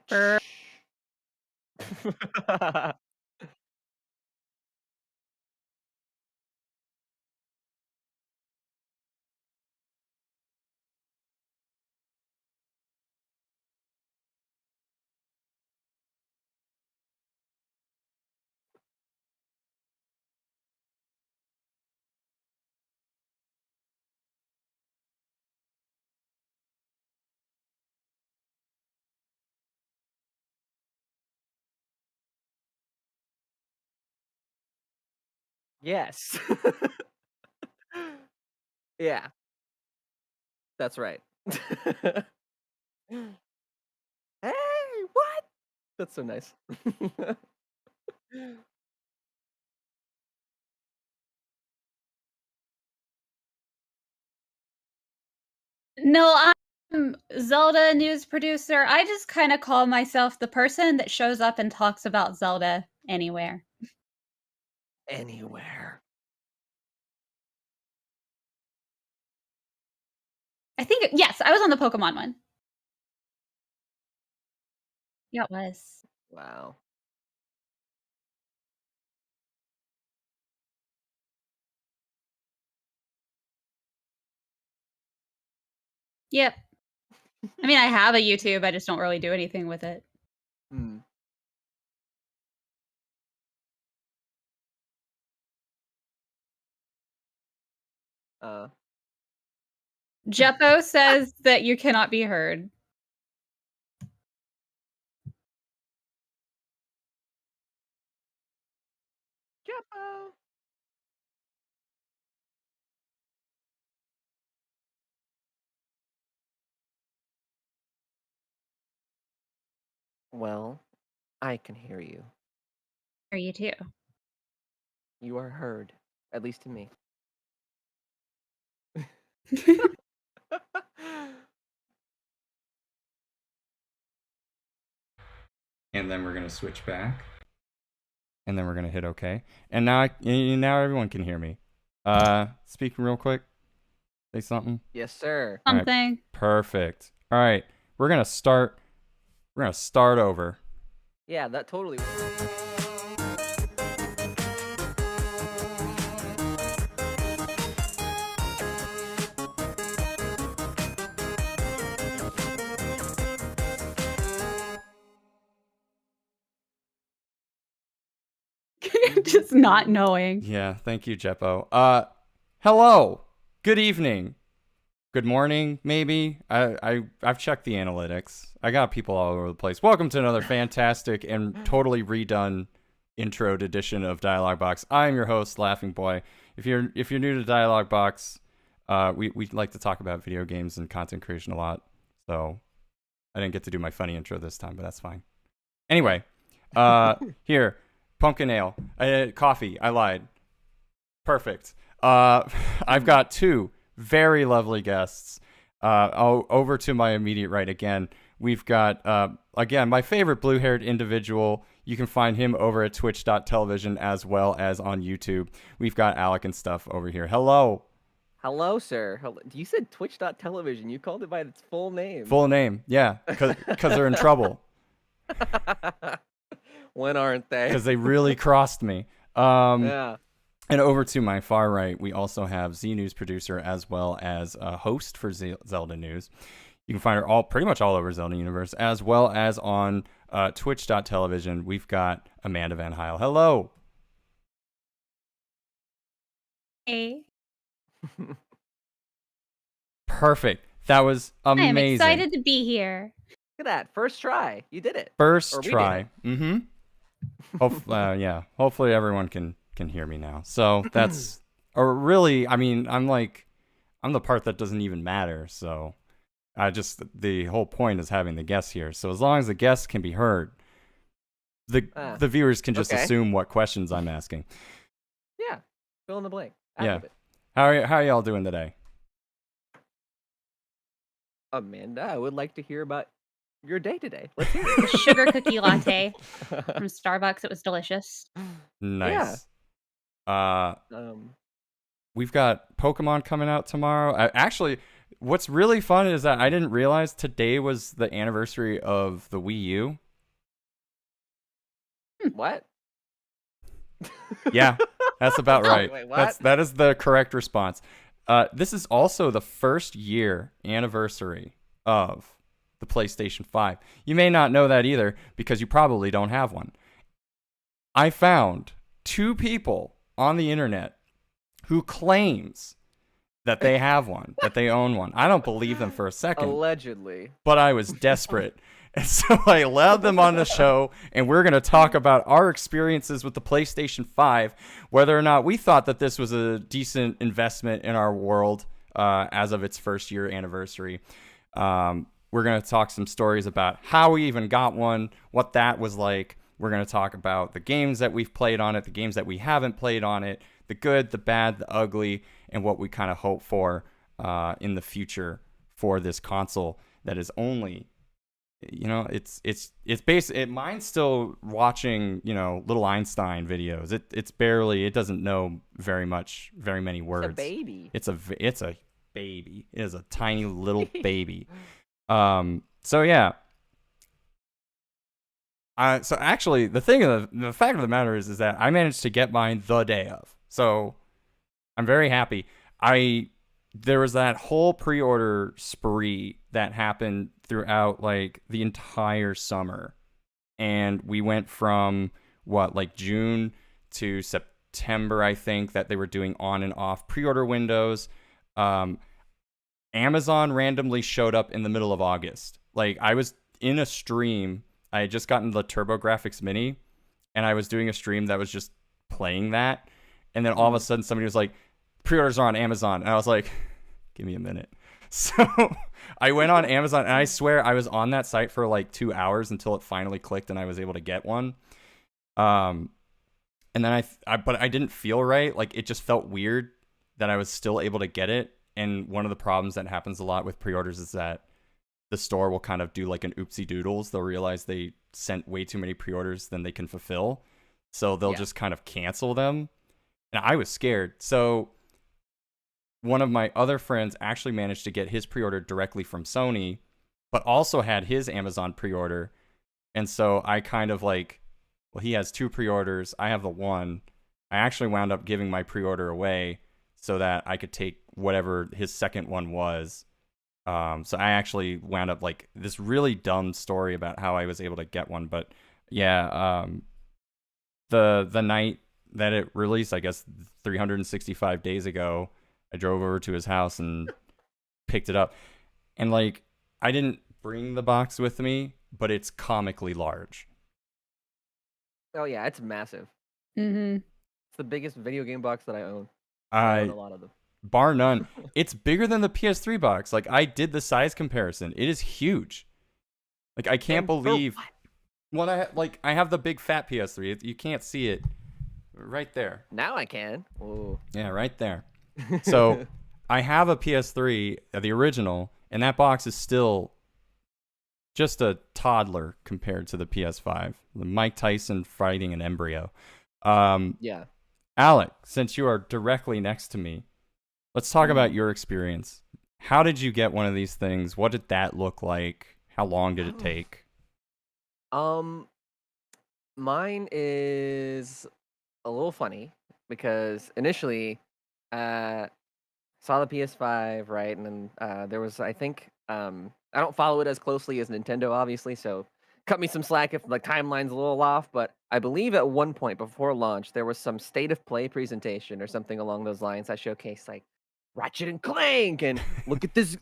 Brr. Yes. Yeah, that's right. Hey, what? That's so nice. No, I'm Zelda news producer. I just kinda call myself the person that shows up and talks about Zelda anywhere. Anywhere. I think yes, I was on the Pokemon one. Yeah, it was. Wow. Yep. I mean, I have a YouTube, I just don't really do anything with it. Hmm. Uh, Jeppo says that you cannot be heard. Jeppo. Well, I can hear you. Hear you too. You are heard, at least to me. And then we're gonna switch back. And then we're gonna hit OK. And now everyone can hear me. Speaking real quick. Say something. Yes, sir. All right, Something. perfect. All right, we're gonna start. We're gonna start over. Yeah, that totally. Just not knowing. Yeah, thank you, Jeppo. Hello. Good evening. Good morning, maybe. I've checked the analytics. I got people all over the place. Welcome to another fantastic and totally redone intro edition of DialogBOX. I'm your host, Laughingboy. If you're new to DialogBOX, we like to talk about video games and content creation a lot. So I didn't get to do my funny intro this time, but that's fine. Anyway, here, pumpkin ale, coffee. I lied. Perfect. I've got two very lovely guests. Over to my immediate right again. We've got, again, my favorite blue-haired individual. You can find him over at twitch.tv as well as on YouTube. We've got Alecandstuff over here. Hello. Hello, sir. You said twitch.tv. You called it by its full name. Full name, yeah, because they're in trouble. When aren't they? Because they really crossed me. Yeah. And over to my far right, we also have Z News producer as well as a host for Zelda News. You can find her pretty much all over Zelda Universe, as well as on twitch.tv. We've got Amanda Vanhiel. Hello. Hey. Perfect. That was amazing. I am excited to be here. Look at that. First try. You did it. First try. Mm-hmm. Yeah. Hopefully everyone can hear me now. So that's or really, I mean, I'm the part that doesn't even matter. So the whole point is having the guests here. So as long as the guests can be heard, the viewers can just assume what questions I'm asking. Yeah. Fill in the blank. Yeah. How are y'all doing today? Amanda, I would like to hear about your day today. Let's hear it. Sugar cookie latte from Starbucks. It was delicious. Nice. Yeah. We've got Pokemon coming out tomorrow. Actually, What's really fun is that I didn't realize today was the anniversary of the Wii U. What? Yeah, that's about Oh, right. wait, what? That is the correct response. This is also the first year anniversary of the PlayStation 5. You may not know that either because you probably don't have one. I found 2 people on the internet who claims that they have one, that they own one. I don't believe them for a second, Allegedly. but I was desperate. And so I allowed them on the show, and we're going to talk about our experiences with the PlayStation 5, whether or not we thought that this was a decent investment in our world as of its first year anniversary. We're going to talk some stories about how we even got one, what that was like. We're going to talk about the games that we've played on it, the games that we haven't played on it, the good, the bad, the ugly, and what we kind of hope for in the future for this console that is only, it's basically, mine's still watching, little Einstein videos. It doesn't know very many words. It's a baby. It's a baby. It is a tiny little baby. So yeah. So actually, the fact of the matter is that I managed to get mine the day of. So I'm very happy. There was that whole pre-order spree that happened throughout like the entire summer, and we went from June to September, I think, that they were doing on and off pre-order windows. Amazon randomly showed up in the middle of August. Like, I was in a stream. I had just gotten the TurboGrafx Mini, and I was doing a stream that was just playing that. And then all of a sudden, somebody was like, pre-orders are on Amazon. And I was like, give me a minute. So I went on Amazon, and I swear I was on that site for like 2 hours until it finally clicked and I was able to get one. And then but I didn't feel right. Like, it just felt weird that I was still able to get it. And one of the problems that happens a lot with pre-orders is that the store will kind of do like an oopsie doodles. They'll realize they sent way too many pre-orders than they can fulfill. So they'll just kind of cancel them. And I was scared. So one of my other friends actually managed to get his pre-order directly from Sony, but also had his Amazon pre-order. And so I kind of he has 2 pre-orders. I have the one. I actually wound up giving my pre-order away so that I could take whatever his second one was. So I actually wound up this really dumb story about how I was able to get one. But yeah, the night that it released, I guess 365 days ago, I drove over to his house and picked it up. And I didn't bring the box with me, but it's comically large. Oh yeah, it's massive. Mm-hmm. It's the biggest video game box that I own. I own a lot of them. Bar none. It's bigger than the PS3 box. I did the size comparison. It is huge. I can't believe. Well, I have the big fat PS3. You can't see it right there. Now I can. Whoa. Yeah, right there. So I have a PS3, the original, and that box is still just a toddler compared to the PS5. The Mike Tyson fighting an embryo. Yeah. Alec, since you are directly next to me, let's talk about your experience. How did you get one of these things? What did that look like? How long did it take? Mine is a little funny because initially, saw the PS5, right? And then there was, I think, I don't follow it as closely as Nintendo, obviously, so cut me some slack if the timeline's a little off, but I believe at one point before launch, there was some state of play presentation or something along those lines that showcased Ratchet and Clank and look at this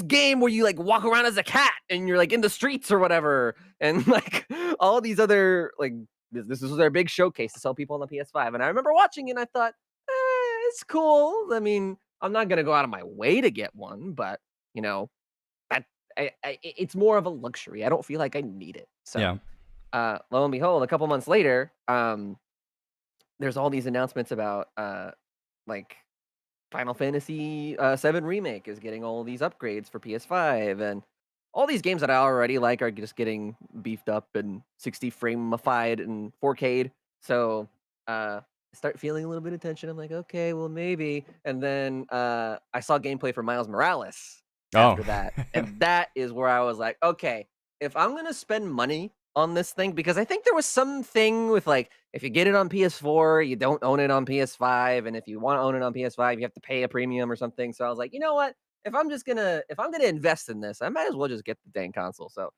game where you walk around as a cat and you're in the streets or whatever, and all these other this was their big showcase to sell people on the PS5. And I remember watching it and I thought, it's cool. I mean, I'm not gonna go out of my way to get one, but that it's more of a luxury. I don't feel like I need it. So Yeah. lo and behold, a couple months later, there's all these announcements about Final Fantasy VII Remake is getting all these upgrades for PS5, and all these games that I already like are just getting beefed up and 60 frame-ified and 4K'd. So I start feeling a little bit of tension. I'm like, okay, well maybe. And then I saw gameplay for Miles Morales, after that. And that is where I was like, okay, if I'm going to spend money on this thing, because I think there was something with like, if you get it on PS4, you don't own it on PS5. And if you want to own it on PS5, you have to pay a premium or something. So I was like, you know what? If I'm gonna invest in this, I might as well just get the dang console. So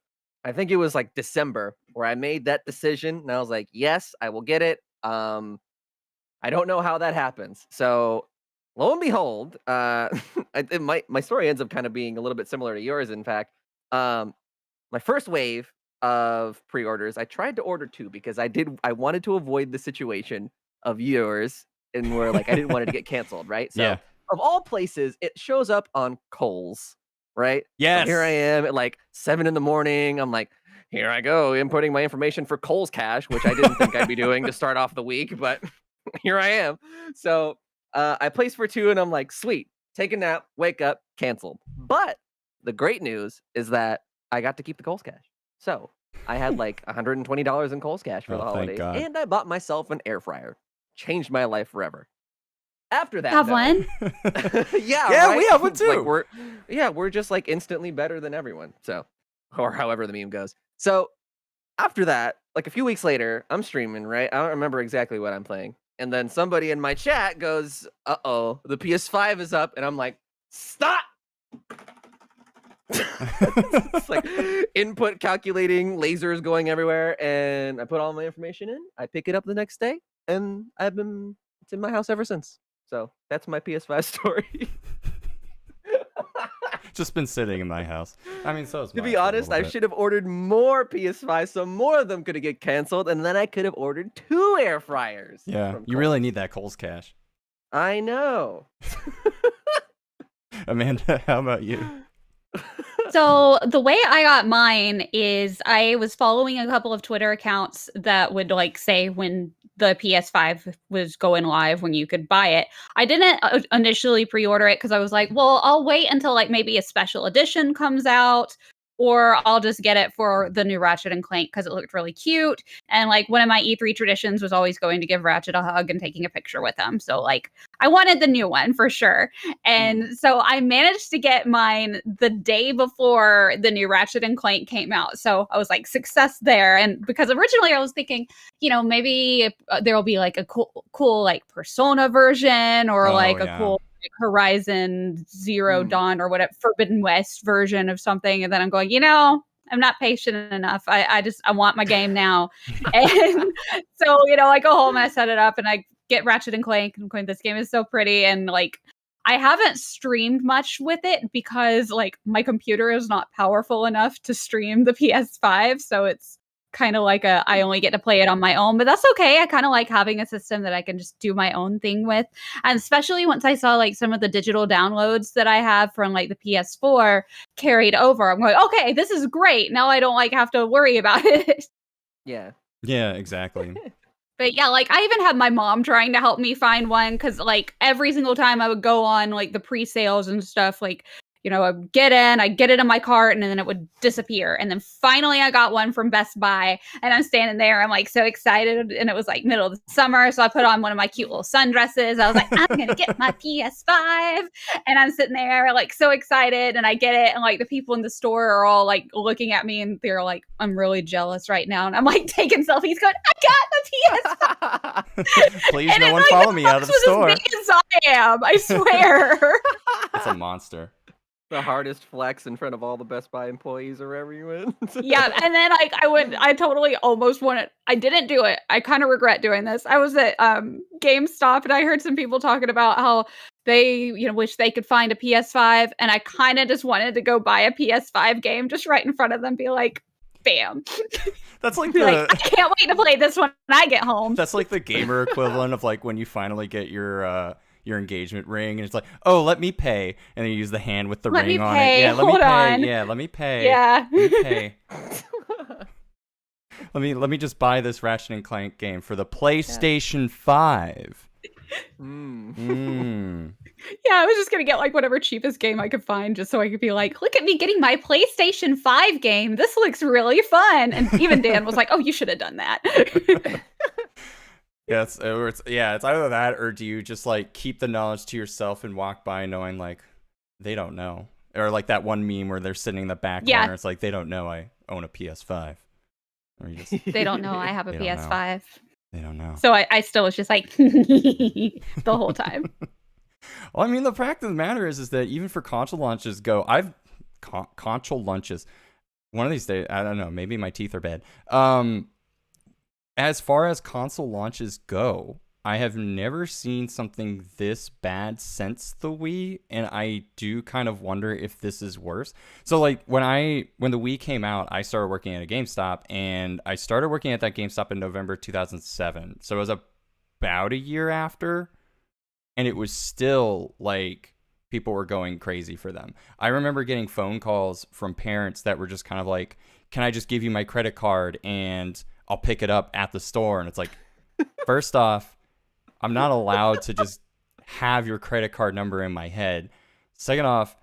I think it was like December where I made that decision, and I was like, yes, I will get it. I don't know how that happens. So lo and behold, my story ends up kind of being a little bit similar to yours. In fact, my first wave of pre-orders, I tried to order 2 because I wanted to avoid the situation of yours, and where like I didn't want it to get canceled, right? So Yeah. of all places, it shows up on Kohl's, right? Yes. So here I am at like 7 in the morning. I'm like, here I go, inputting my information for Kohl's Cash, which I didn't think I'd be doing to start off the week, but here I am. So I placed for 2, and I'm like, sweet, take a nap, wake up, canceled. But the great news is that I got to keep the Kohl's Cash. So I had like $120 in Kohl's Cash for the thank holidays, God. and I bought myself an air fryer. Changed my life forever. After that, Have though, one? yeah, Yeah, right? we have one too. Like we're just like instantly better than everyone. So, or however the meme goes. So after that, like a few weeks later, I'm streaming, right? I don't remember exactly what I'm playing. And then somebody in my chat goes, uh-oh, the PS5 is up. And I'm like, stop! It's like input calculating, lasers going everywhere. And I put all my information in. I pick it up the next day. And it's in my house ever since. So that's my PS5 story. Just been sitting in my house. I mean, so is To mine be for a honest, little I bit. should have ordered more PS5 so more of them could get canceled, and then I could have ordered 2 air fryers. Yeah, from you Kohl's. really need that Kohl's Cash. I know. Amanda, how about you? So the way I got mine is I was following a couple of Twitter accounts that would like say when the PS5 was going live, when you could buy it. I didn't initially pre-order it because I was like, well, I'll wait until like maybe a special edition comes out, or I'll just get it for the new Ratchet and Clank because it looked really cute. And like one of my E3 traditions was always going to give Ratchet a hug and taking a picture with him. So like I wanted the new one for sure. And so I managed to get mine the day before the new Ratchet and Clank came out. So I was like, success there. And because originally I was thinking, you know, maybe there will be like a cool like Persona version, or like a cool Horizon Zero Dawn or whatever, Forbidden West version of something. And then I'm going, you know, I'm not patient enough. I want my game now. And so, you know, I go home and I set it up and I get Ratchet and Clank. And this game is so pretty. And like, I haven't streamed much with it because like my computer is not powerful enough to stream the PS5. So it's kind of like I only get to play it on my own, but that's okay. I kind of like having a system that I can just do my own thing with. And especially once I saw like some of the digital downloads that I have from like the PS4 carried over, I'm going, okay, this is great. Now I don't like have to worry about it. Yeah. Yeah, exactly. But yeah, like I even had my mom trying to help me find one because like every single time I would go on like the pre-sales and stuff, like, you know, I'd get it in my cart and then it would disappear. And then finally I got one from Best Buy and I'm standing there. I'm like so excited. And it was like middle of the summer. So I put on one of my cute little sundresses. I was like, I'm going to get my PS5. And I'm sitting there like so excited and I get it. And like the people in the store are all like looking at me and they're like, I'm really jealous right now. And I'm like taking selfies going, I got the PS5. Please, no one follow me out of the store. As big as I am, I swear. It's a monster. The hardest flex in front of all the Best Buy employees or wherever you went. Yeah, and then like I totally almost wanted. I didn't do it. I kind of regret doing this. I was at GameStop and I heard some people talking about how they, you know, wish they could find a PS5, and I kind of just wanted to go buy a PS5 game just right in front of them, be like, bam. That's like I can't wait to play this when I get home. That's like the gamer equivalent of like when you finally get your engagement ring and it's like, oh, let me pay, and then you use the hand with the ring on it. Yeah, let me pay. Yeah, let me pay. Yeah. Let me pay. let me just buy this Ratchet and Clank game for the PlayStation 5. Yeah, I was just gonna get like whatever cheapest game I could find just so I could be like, look at me getting my PlayStation 5 game. This looks really fun. And even Dan was like, oh, you should have done that. Yeah, it's either that or do you just like keep the knowledge to yourself and walk by knowing like they don't know Or like that one meme where they're sitting in the back Yeah. corner. It's like they don't know I own a PS5. Or you just, They don't know I have a They don't know. PS5. they don't know. So I still was just like the whole time. Well, I mean, the fact of the matter is that even for console launches console launches, one of these days, I don't know, maybe my teeth are bad. As far as console launches go, I have never seen something this bad since the Wii, and I do kind of wonder if this is worse. So like when the Wii came out, I started working at a GameStop, and I started working at that GameStop in November 2007. So it was about a year after, and it was still like people were going crazy for them. I remember getting phone calls from parents that were just kind of like, "Can I just give you my credit card and I'll pick it up at the store?" And it's like, first off, I'm not allowed to just have your credit card number in my head. Second off,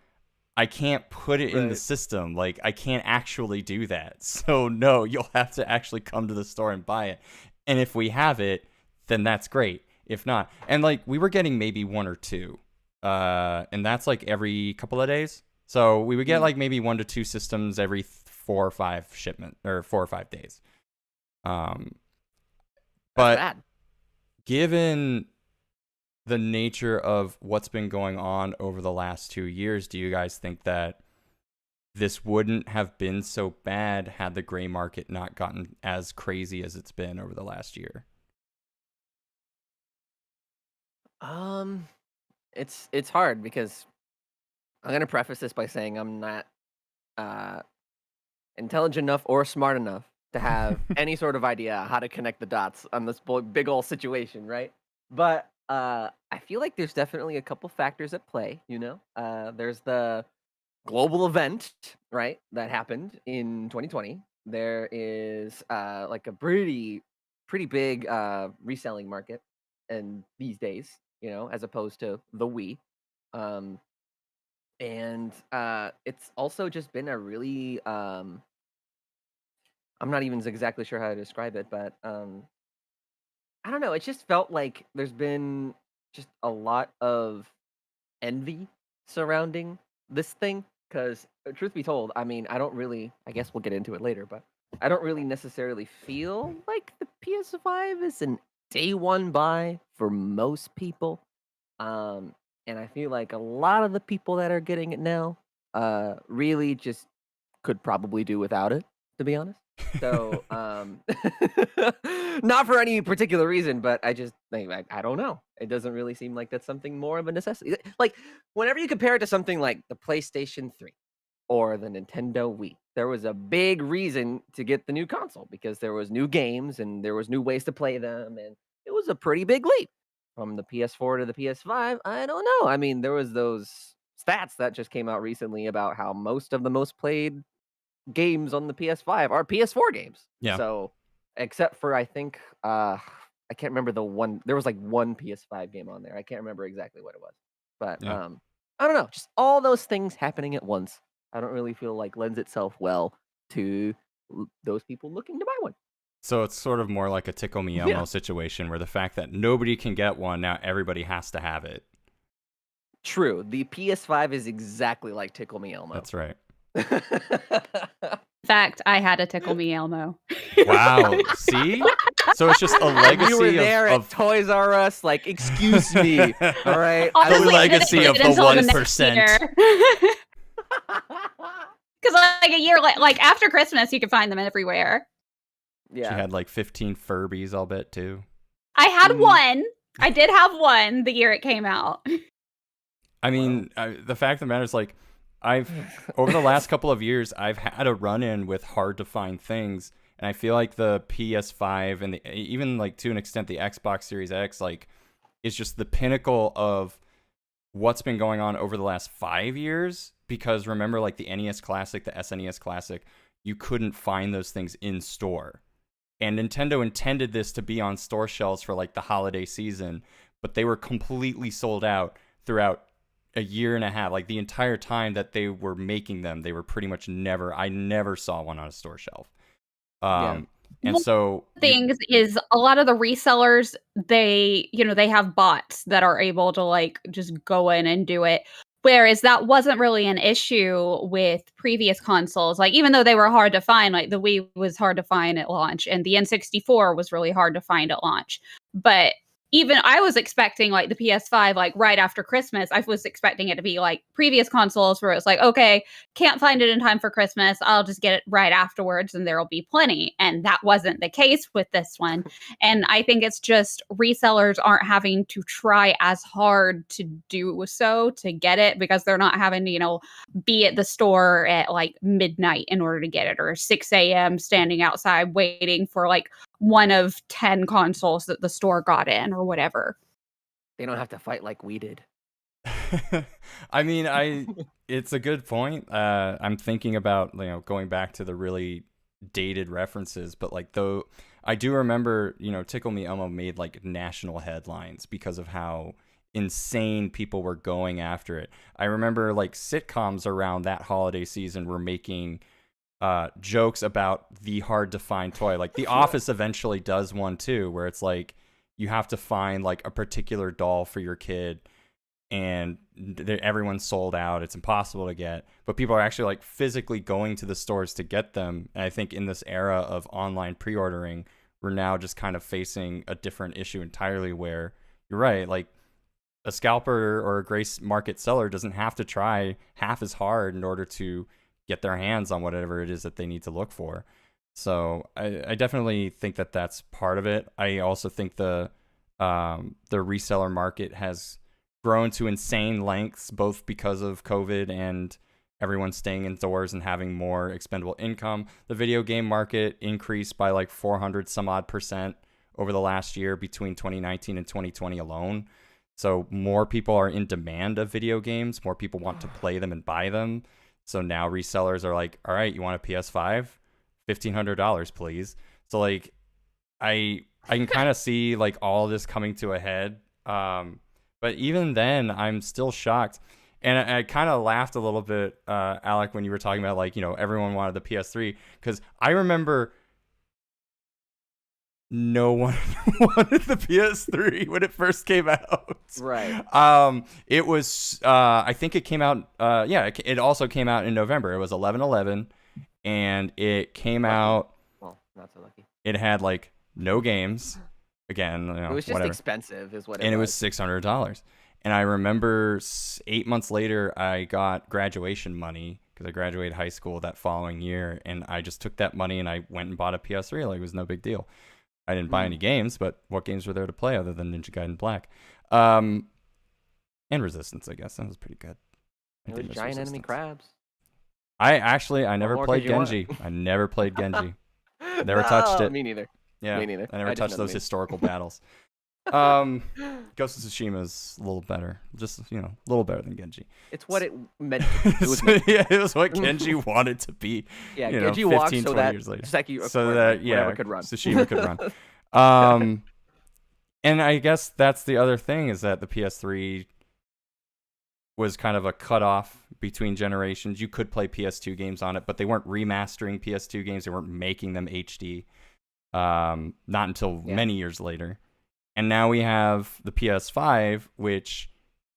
I can't put it in the system. Like, I can't actually do that. So no, you'll have to actually come to the store and buy it. And if we have it, then that's great. If not, and like we were getting maybe one or two, and that's like every couple of days. So we would get like maybe 1 to 2 systems every 4 or 5 days. But given the nature of what's been going on over the last 2 years, do you guys think that this wouldn't have been so bad had the gray market not gotten as crazy as it's been over the last year? It's hard because I'm gonna preface this by saying I'm not intelligent enough or smart enough to have any sort of idea how to connect the dots on this big old situation, right? But I feel like there's definitely a couple factors at play. There's the global event, right, that happened in 2020. There is like a pretty big reselling market, and these days, as opposed to the Wii. And it's also just been a really I'm not even exactly sure how to describe it, but I don't know. It just felt like there's been just a lot of envy surrounding this thing. Because, truth be told, I mean, I guess we'll get into it later, but I don't really necessarily feel like the PS5 is an day one buy for most people. And I feel like a lot of the people that are getting it now really just could probably do without it, to be honest. So, not for any particular reason, but I just think, I don't know. It doesn't really seem like that's something more of a necessity. Like, whenever you compare it to something like the PlayStation 3 or the Nintendo Wii, there was a big reason to get the new console because there was new games and there was new ways to play them, and it was a pretty big leap. From the PS4 to the PS5, I don't know. I mean, there was those stats that just came out recently about how most of the most played games on the PS5 are PS4 games. Yeah. So, except for I think I can't remember the one. There was like one PS5 game on there. I can't remember exactly what it was. But Yeah. I don't know. Just all those things happening at once. I don't really feel like lends itself well to those people looking to buy one. So it's sort of more like a Tickle Me Elmo situation where the fact that nobody can get one, now everybody has to have it. True. The PS5 is exactly like Tickle Me Elmo. That's right. In fact, I had a Tickle Me Elmo. Wow. See? So it's just a legacy you were there of at Toys R Us, like, excuse me. All right. The legacy of the 1%. Because like a year, like after Christmas, you could find them everywhere. Yeah. She had like 15 Furbies, I'll bet, too. I had one. I did have one the year it came out. I mean, the fact of the matter is, like, over the last couple of years, I've had a run-in with hard-to-find things, and I feel like the PS5 and even, like, to an extent, the Xbox Series X, like, is just the pinnacle of what's been going on over the last 5 years, because remember, like, the NES Classic, the SNES Classic, you couldn't find those things in store. And Nintendo intended this to be on store shelves for like the holiday season, but they were completely sold out throughout a year and a half. Like the entire time that they were making them, they were pretty much I never saw one on a store shelf. And so things is a lot of the resellers, they have bots that are able to like just go in and do it. Whereas that wasn't really an issue with previous consoles. Like, even though they were hard to find, like the Wii was hard to find at launch and the N64 was really hard to find at launch. But even I was expecting like the PS5, like right after Christmas, I was expecting it to be like previous consoles where it's like, okay, can't find it in time for Christmas. I'll just get it right afterwards and there'll be plenty. And that wasn't the case with this one. And I think it's just resellers aren't having to try as hard to do so to get it because they're not having to, be at the store at like midnight in order to get it or 6 a.m. standing outside waiting for like one of 10 consoles that the store got in or whatever. They don't have to fight like we did. I mean, it's a good point. I'm thinking about, going back to the really dated references, but like though I do remember, Tickle Me Elmo made like national headlines because of how insane people were going after it. I remember like sitcoms around that holiday season were making jokes about the hard to find toy. Like The Office eventually does one too, where it's like you have to find like a particular doll for your kid and everyone's sold out. It's impossible to get, but people are actually like physically going to the stores to get them. And I think in this era of online pre-ordering, we're now just kind of facing a different issue entirely where you're right. Like a scalper or a gray market seller doesn't have to try half as hard in order to get their hands on whatever it is that they need to look for. So I definitely think that that's part of it. I also think the reseller market has grown to insane lengths, both because of COVID and everyone staying indoors and having more expendable income. The video game market increased by like 400 some odd % over the last year between 2019 and 2020 alone. So more people are in demand of video games. More people want to play them and buy them. So now resellers are like, all right, you want a PS5? $1,500, please. So like, I can kind of see like all this coming to a head. But even then, I'm still shocked. And I kind of laughed a little bit, Alec, when you were talking about like, everyone wanted the PS3, because I remember no one wanted the PS3 when it first came out. Right. It was, I think it came out, it also came out in November. It was 11/11, and it came out. Well, not so lucky. It had like no games. Again, it was just whatever. Expensive, is what it was. And it was $600. And I remember 8 months later, I got graduation money because I graduated high school that following year, and I just took that money and I went and bought a PS3. Like, it was no big deal. I didn't buy any games, but what games were there to play other than Ninja Gaiden Black? And Resistance, I guess. That was pretty good. Those giant enemy crabs. I never played Genji. I never played Genji. Never touched it. Me neither. Yeah, me neither. I never touched those historical battles. Ghost of Tsushima is a little better. Just, a little better than Genji. It's what it meant to be. It was what Genji wanted to be. Yeah, Genji walked 15, so 20 that years later. Whatever could run. Tsushima could run. And I guess that's the other thing, is that the PS3 was kind of a cutoff between generations. You could play PS2 games on it, but they weren't remastering PS2 games. They weren't making them HD. Not until many years later. And now we have the PS5, which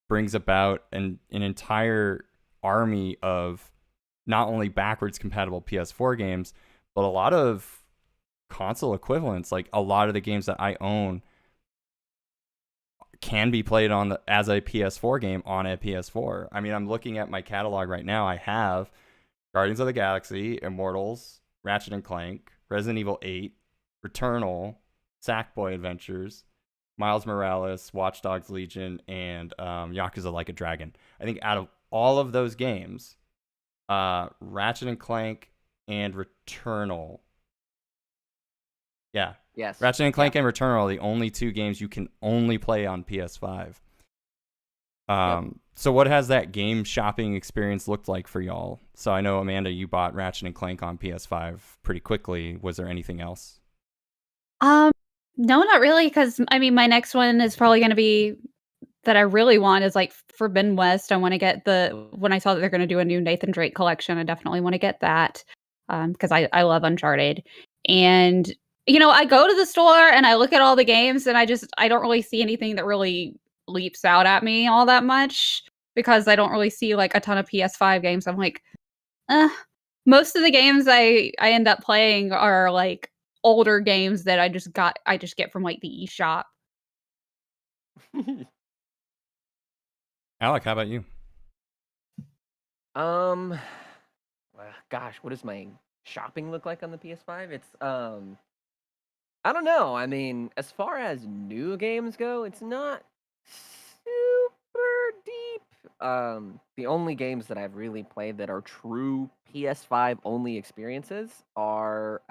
brings about an entire army of not only backwards compatible PS4 games, but a lot of console equivalents. Like, a lot of the games that I own can be played as a PS4 game on a PS4. I mean, I'm looking at my catalog right now. I have Guardians of the Galaxy, Immortals, Ratchet and Clank, Resident Evil 8, Returnal, Sackboy Adventures, Miles Morales, Watch Dogs Legion, and Yakuza Like a Dragon. I think out of all of those games, Ratchet and Clank and Returnal. Yeah. Yes. Ratchet and Clank and Returnal are the only two games you can only play on PS5. So what has that game shopping experience looked like for y'all? So I know, Amanda, you bought Ratchet and Clank on PS5 pretty quickly. Was there anything else? No, not really, because I mean, my next one is probably going to be that I really want is like Forbidden West. I want to get when I saw that they're going to do a new Nathan Drake collection, I definitely want to get that because I love Uncharted. And, I go to the store and I look at all the games and I don't really see anything that really leaps out at me all that much. because I don't really see like a ton of PS5 games. I'm like, most of the games I end up playing are like older games that I just get from like the eShop. Alec, how about you? Well, gosh, what does my shopping look like on the PS5? It's I don't know. I mean, as far as new games go, it's not super deep. The only games that I've really played that are true PS5 only experiences are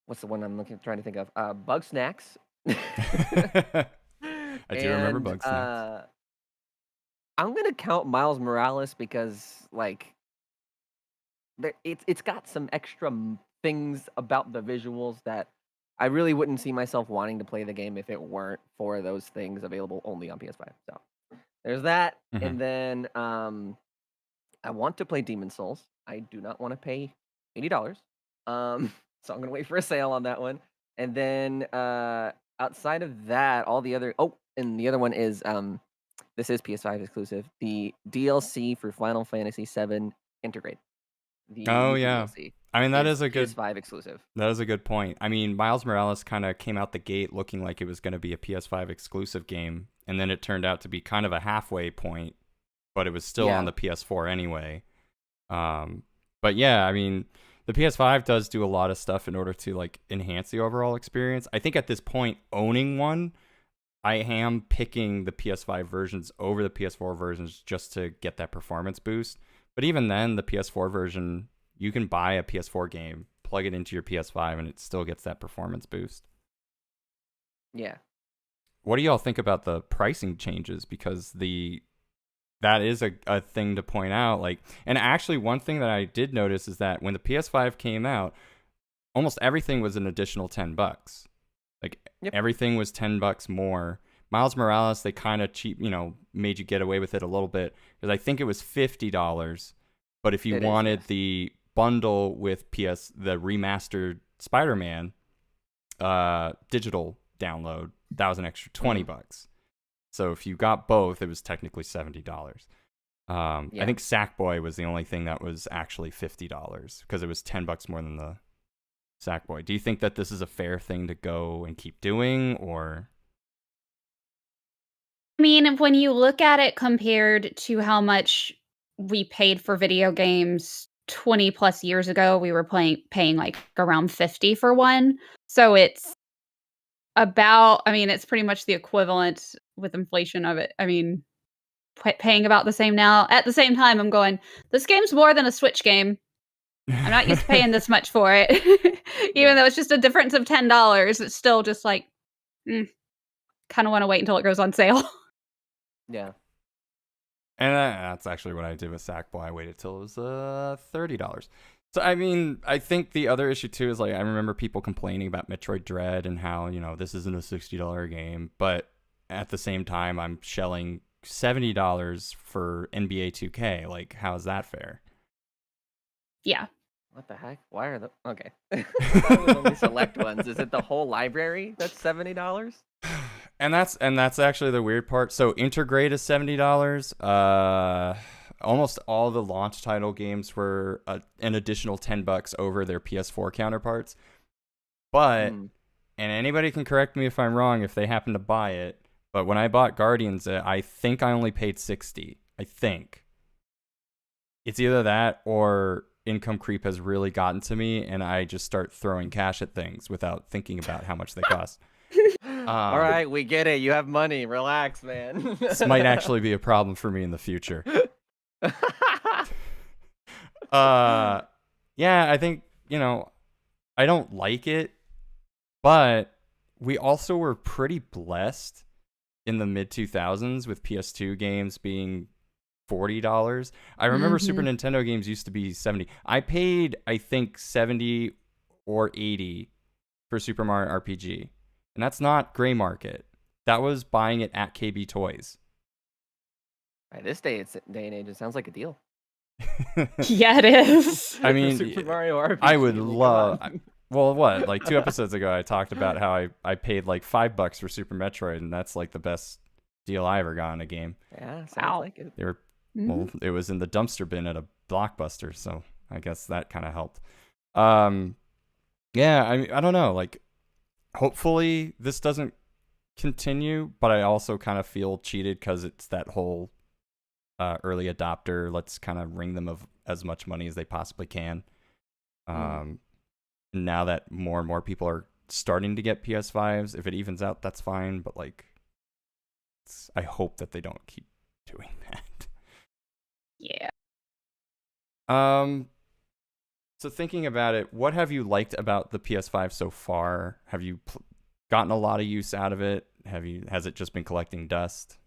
what's the one trying to think of? Bug Snacks. I do remember Bug Snacks. I'm gonna count Miles Morales because like it's got some extra things about the visuals that I really wouldn't see myself wanting to play the game if it weren't for those things available only on PS5. So there's that, and then I want to play Demon Souls. I do not want to pay $80. So I'm gonna wait for a sale on that one, and then outside of that, all the other and the other one is this is PS5 exclusive. The DLC for Final Fantasy VII Integrate. Oh yeah, DLC I mean that is a good PS5 exclusive. That is a good point. I mean, Miles Morales kind of came out the gate looking like it was going to be a PS5 exclusive game, and then it turned out to be kind of a halfway point, but it was still on the PS4 anyway. But yeah, I mean, the PS5 does do a lot of stuff in order to like enhance the overall experience. I think at this point, owning one, I am picking the PS5 versions over the PS4 versions just to get that performance boost. But even then, the PS4 version, you can buy a PS4 game, plug it into your PS5, and it still gets that performance boost. Yeah. What do y'all think about the pricing changes? Because that is a thing to point out. Like, and actually, one thing that I did notice is that when the PS5 came out, almost everything was an additional $10. Like everything was $10 more. Miles Morales, they kind of cheap, made you get away with it a little bit because I think it was $50. But if you wanted the bundle with the remastered Spider-Man digital download, that was an extra $20. So if you got both, it was technically $70. I think Sackboy was the only thing that was actually $50 because it was $10 more than the Sackboy. Do you think that this is a fair thing to go and keep doing, or? I mean, when you look at it compared to how much we paid for video games 20 plus years ago, we were paying like around 50 for one. So it's it's pretty much the equivalent with inflation of it. I mean, paying about the same now. At the same time, I'm going, this game's more than a Switch game. I'm not used to paying this much for it. Even though it's just a difference of $10, it's still just like, kind of want to wait until it goes on sale. Yeah. And that's actually what I did with Sackboy. I waited till it was $30. So, I mean, I think the other issue, too, is, like, I remember people complaining about Metroid Dread and how, this isn't a $60 game. But at the same time, I'm shelling $70 for NBA 2K. Like, how is that fair? Yeah. What the heck? Why are the... Okay. That was only select ones. Is it the whole library that's $70? And that's actually the weird part. So Integrate is $70. Almost all the launch title games were an additional $10 over their PS4 counterparts. But and anybody can correct me if I'm wrong if they happen to buy it. But when I bought Guardians, I think I only paid $60. I think it's either that or income creep has really gotten to me, and I just start throwing cash at things without thinking about how much they cost. All right, we get it. You have money. Relax, man. This might actually be a problem for me in the future. Yeah, I think, I don't like it, but we also were pretty blessed in the mid-2000s with PS2 games being $40. I remember Super Nintendo games used to be $70. I paid, I think, $70 or $80 for Super Mario RPG. And that's not gray market. That was buying it at KB Toys. By this day and age, it sounds like a deal. Yeah, it is. I mean, Super Mario RPG. I would love... Well, what? Like 2 episodes ago, I talked about how I paid like $5 for Super Metroid, and that's like the best deal I ever got in a game. Yeah, sounds Wow. like it. They were Mhm. well, it was in the dumpster bin at a Blockbuster, so I guess that kind of helped. Yeah, I don't know. Like, hopefully this doesn't continue, but I also kind of feel cheated because it's that whole early adopter. Let's kind of wring them of as much money as they possibly can. Now that more and more people are starting to get PS5s, if it evens out, that's fine. But like, I hope that they don't keep doing that. Yeah. So thinking about it, what have you liked about the PS5 so far? Have you gotten a lot of use out of it? Has it just been collecting dust?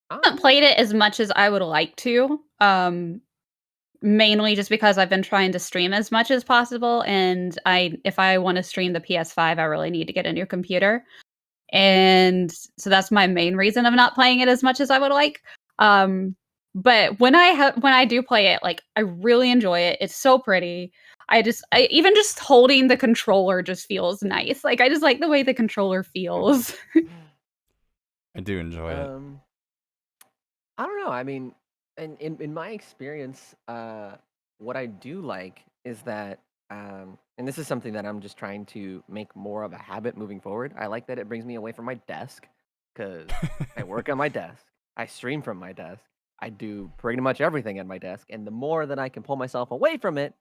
I haven't played it as much as I would like to. Mainly just because I've been trying to stream as much as possible, and if I want to stream the PS5, I really need to get a new computer. And so that's my main reason of not playing it as much as I would like. But when I do play it, like, I really enjoy it. It's so pretty. Even just holding the controller just feels nice. Like, I just like the way the controller feels. I do enjoy it. I don't know. I mean, in my experience, what I do like is that, and this is something that I'm just trying to make more of a habit moving forward. I like that it brings me away from my desk because I work on my desk, I stream from my desk, I do pretty much everything at my desk, and the more that I can pull myself away from it,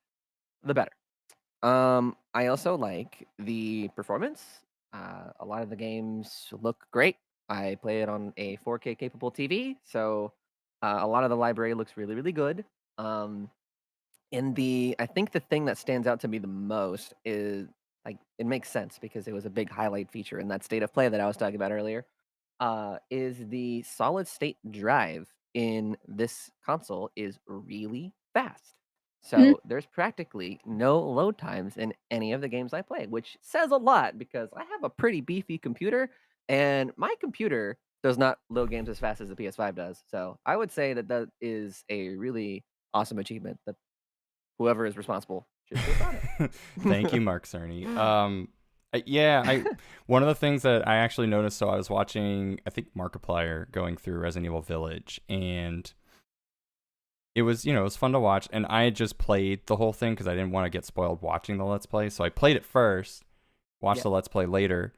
the better. I also like the performance. A lot of the games look great. I play it on a 4K capable TV, so a lot of the library looks really, really good. I think the thing that stands out to me the most is, like, it makes sense because it was a big highlight feature in that state of play that I was talking about earlier. Is the solid state drive in this console is really fast. So there's practically no load times in any of the games I play, which says a lot because I have a pretty beefy computer, and my computer does not load games as fast as the PS5 does. So I would say that that is a really awesome achievement that whoever is responsible should be proud of. Thank you, Mark Cerny. One of the things that I actually noticed, so I was watching, I think, Markiplier going through Resident Evil Village, and it was, it was fun to watch, and I had just played the whole thing because I didn't want to get spoiled watching the Let's Play, so I played it first, watched the Let's Play later,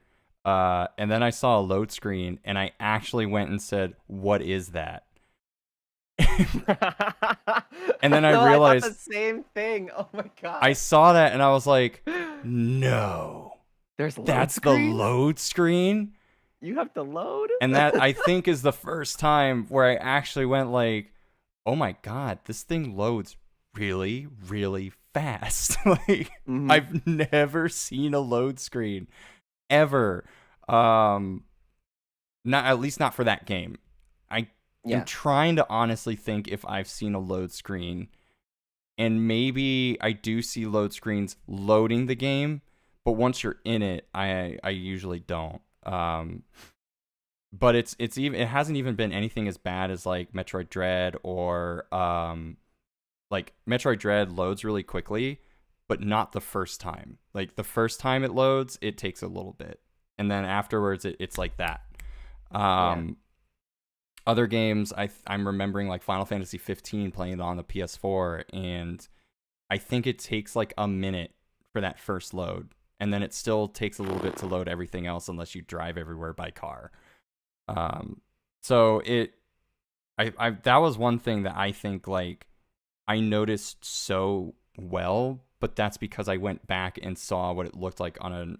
and then I saw a load screen, and I actually went and said, "What is that?" And then I realized I thought the same thing. Oh my god! I saw that and I was like, "No, that's the load screen." You have to load, and that, I think, is the first time where I actually went like, "Oh my god, this thing loads really, really fast." Like, I've never seen a load screen ever. Not, at least not for that game. I'm trying to honestly think if I've seen a load screen, and maybe I do see load screens loading the game, but once you're in it, I usually don't. But it hasn't even been anything as bad as like Metroid Dread or like Metroid Dread loads really quickly, but not the first time. Like, the first time it loads, it takes a little bit, and then afterwards it's like that. Other games, I'm remembering like Final Fantasy 15 playing it on the PS4, and I think it takes like a minute for that first load, and then it still takes a little bit to load everything else unless you drive everywhere by car. So that was one thing that I think, like, I noticed so well, but that's because I went back and saw what it looked like on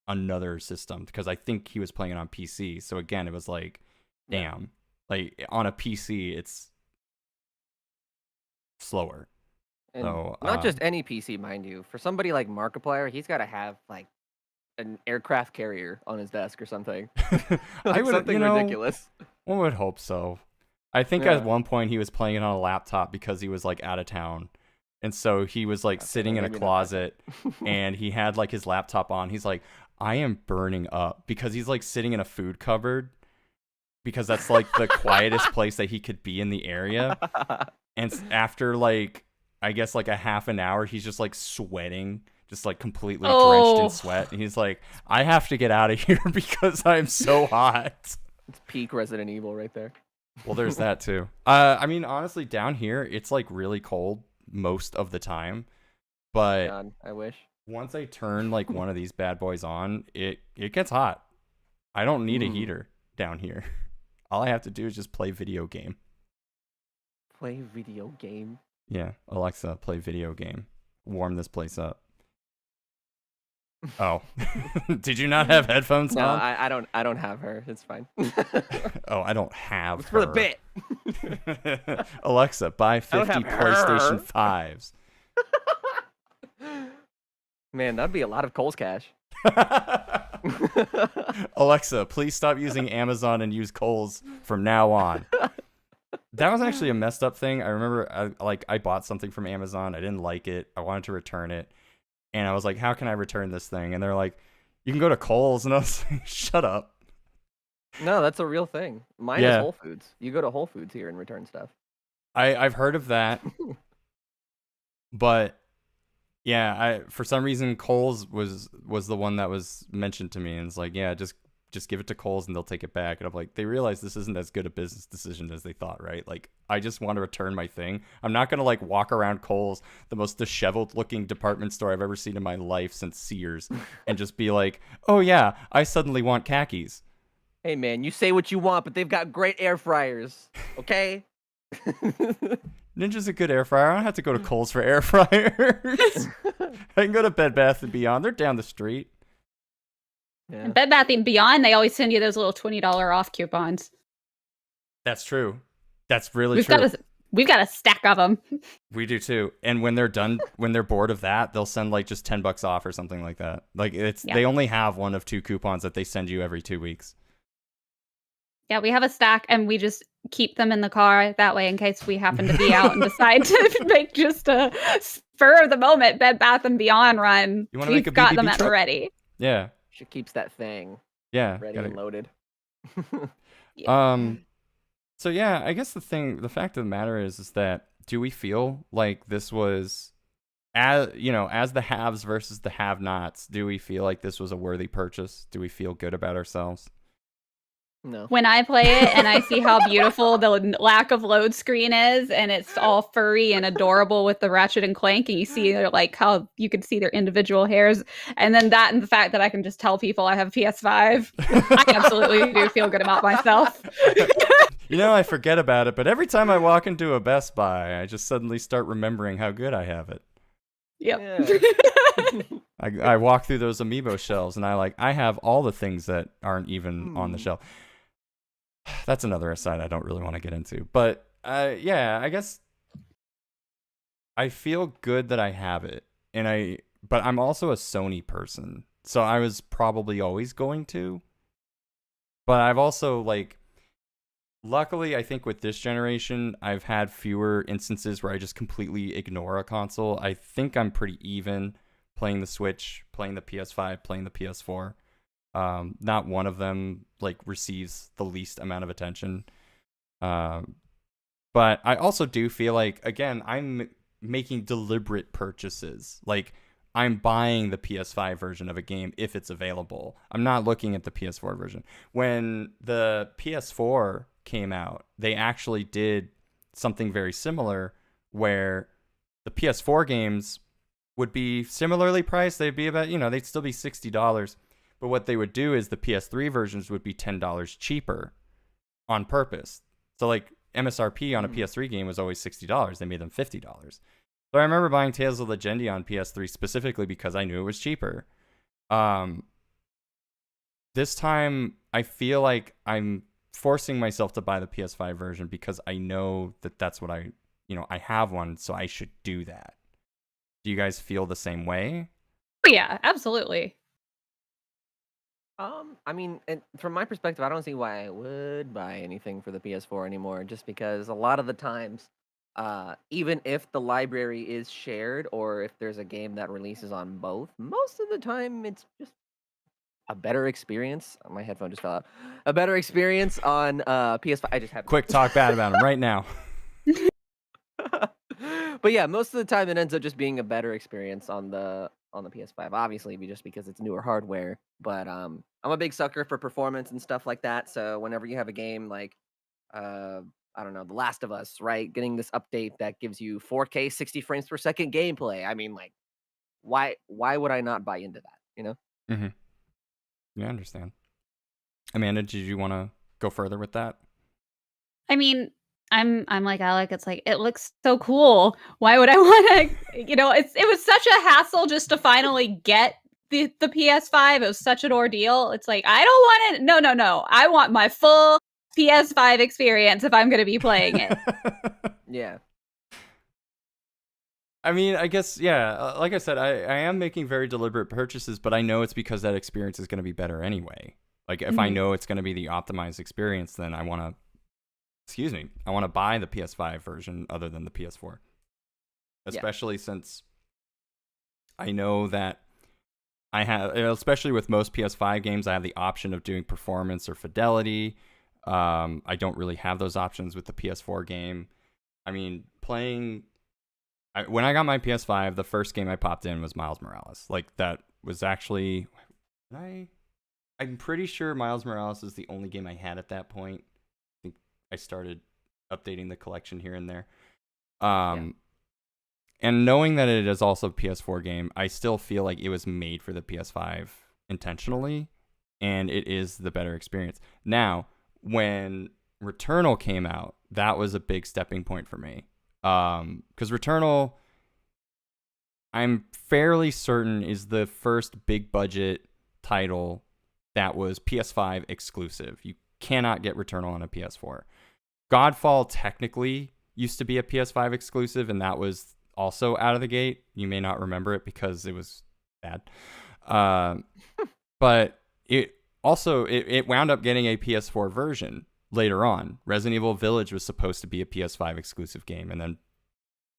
another system, because I think he was playing it on PC. So again, it was like, damn. Like, on a PC, it's slower. And so not just any PC, mind you. For somebody like Markiplier, he's got to have like an aircraft carrier on his desk or something. I would, something ridiculous. One would hope so. I think at one point he was playing it on a laptop because he was like out of town, and so he was like sitting in a closet, and he had like his laptop on. He's like, "I am burning up," because he's like sitting in a food cupboard, because that's like the quietest place that he could be in the area. And after like, I guess like a half an hour, he's just like sweating, just like completely drenched in sweat. And he's like, "I have to get out of here because I'm so hot." It's peak Resident Evil right there. Well, there's that too. I mean, honestly, down here it's like really cold most of the time, but God, I wish. once I turn like one of these bad boys on, it gets hot. I don't need a heater down here. All I have to do is just play video game. Play video game. Yeah, Alexa, play video game. Warm this place up. Oh, did you not have headphones No, on? I don't have her. It's fine. Oh, I don't have It's her. for the bit. Alexa, buy 50 PlayStation 5s. Man, that'd be a lot of Cole's cash. Alexa, please stop using Amazon and use Kohl's from now on. That was actually a messed up thing. I remember I bought something from Amazon. I didn't like it. I wanted to return it. And I was like, how can I return this thing? And they're like, you can go to Kohl's. And I was like, shut up. No, that's a real thing. Mine is Whole Foods. You go to Whole Foods here and return stuff. I've heard of that. But yeah, for some reason Kohl's was the one that was mentioned to me, and it's like, yeah, just give it to Kohl's and they'll take it back. And I'm like, they realize this isn't as good a business decision as they thought, right? Like, I just want to return my thing. I'm not gonna like walk around Kohl's, the most disheveled looking department store I've ever seen in my life since Sears, and just be like, oh yeah, I suddenly want khakis. Hey man, you say what you want, but they've got great air fryers, okay? Ninja's a good air fryer. I don't have to go to Kohl's for air fryers. I can go to Bed Bath & Beyond. They're down the street. Yeah. Bed Bath & Beyond, they always send you those little $20 off coupons. That's true. That's really true. We've got a stack of them. We do too. And when they're done, when they're bored of that, they'll send like just $10 off or something like that. Like they only have one of 2 coupons that they send you every 2 weeks. Yeah, we have a stack and we just keep them in the car that way in case we happen to be out and decide to make just a spur of the moment Bed Bath & Beyond run. You want to make a got BBB them at the truck? ready. Yeah. She keeps that thing ready and loaded. So yeah, I guess the fact of the matter is that do we feel like this was, as the haves versus the have-nots, do we feel like this was a worthy purchase? Do we feel good about ourselves? No. When I play it and I see how beautiful the lack of load screen is, and it's all furry and adorable with the Ratchet and Clank, and you see like how you can see their individual hairs, and then that and the fact that I can just tell people I have a PS5, I absolutely do feel good about myself. I forget about it, but every time I walk into a Best Buy, I just suddenly start remembering how good I have it. Yep. Yeah. I walk through those amiibo shelves, and I have all the things that aren't even on the shelf. That's another aside I don't really want to get into. But yeah, I guess I feel good that I have it. But I'm also a Sony person. So I was probably always going to. But I've also luckily I think with this generation, I've had fewer instances where I just completely ignore a console. I think I'm pretty even playing the Switch, playing the PS5, playing the PS4. Not one of them receives the least amount of attention. But I also do feel like, again, I'm making deliberate purchases. Like, I'm buying the PS5 version of a game if it's available. I'm not looking at the PS4 version. When the PS4 came out, they actually did something very similar where the PS4 games would be similarly priced. They'd be about, they'd still be $60. But what they would do is the PS3 versions would be $10 cheaper on purpose. So MSRP on a PS3 game was always $60. They made them $50. So I remember buying Tales of Legendia on PS3 specifically because I knew it was cheaper. This time I feel like I'm forcing myself to buy the PS5 version because I know that that's what I have one, so I should do that. Do you guys feel the same way? Yeah, absolutely. I mean, and from my perspective, I don't see why I would buy anything for the PS4 anymore, just because a lot of the times, even if the library is shared or if there's a game that releases on both, most of the time it's just a better experience. My headphone just fell out. A better experience on PS5. I just have Quick, talk bad about him right now. But yeah, most of the time it ends up just being a better experience on the PS5. Obviously, just because it's newer hardware. But I'm a big sucker for performance and stuff like that. So whenever you have a game like I don't know, The Last of Us, right? Getting this update that gives you 4K 60 frames per second gameplay. I mean, like, why would I not buy into that? You know? Mm-hmm. Yeah, I understand. Amanda, did you want to go further with that? I mean, I'm like Alec. It's like it looks so cool. Why would I want to? It was such a hassle just to finally get the PS5. It was such an ordeal. It's like I don't want it. No. I want my full PS5 experience if I'm going to be playing it. Yeah. I mean, I guess, yeah, like I said, I am making very deliberate purchases, but I know it's because that experience is going to be better anyway. Like, if I know it's going to be the optimized experience, then I want to buy the PS5 version other than the PS4. Especially since I know that I have, especially with most PS5 games, I have the option of doing performance or fidelity. I don't really have those options with the PS4 game. I mean, when I got my PS5, the first game I popped in was Miles Morales. Like, that was actually... I'm pretty sure Miles Morales is the only game I had at that point. I think I started updating the collection here and there. And knowing that it is also a PS4 game, I still feel like it was made for the PS5 intentionally, and it is the better experience. Now, when Returnal came out, that was a big stepping point for me. Because Returnal, I'm fairly certain, is the first big budget title that was PS5 exclusive. You cannot get Returnal on a PS4. Godfall technically used to be a PS5 exclusive, and that was also out of the gate. You may not remember it because it was bad. But it wound up getting a PS4 version later on. Resident Evil Village was supposed to be a PS5 exclusive game, and then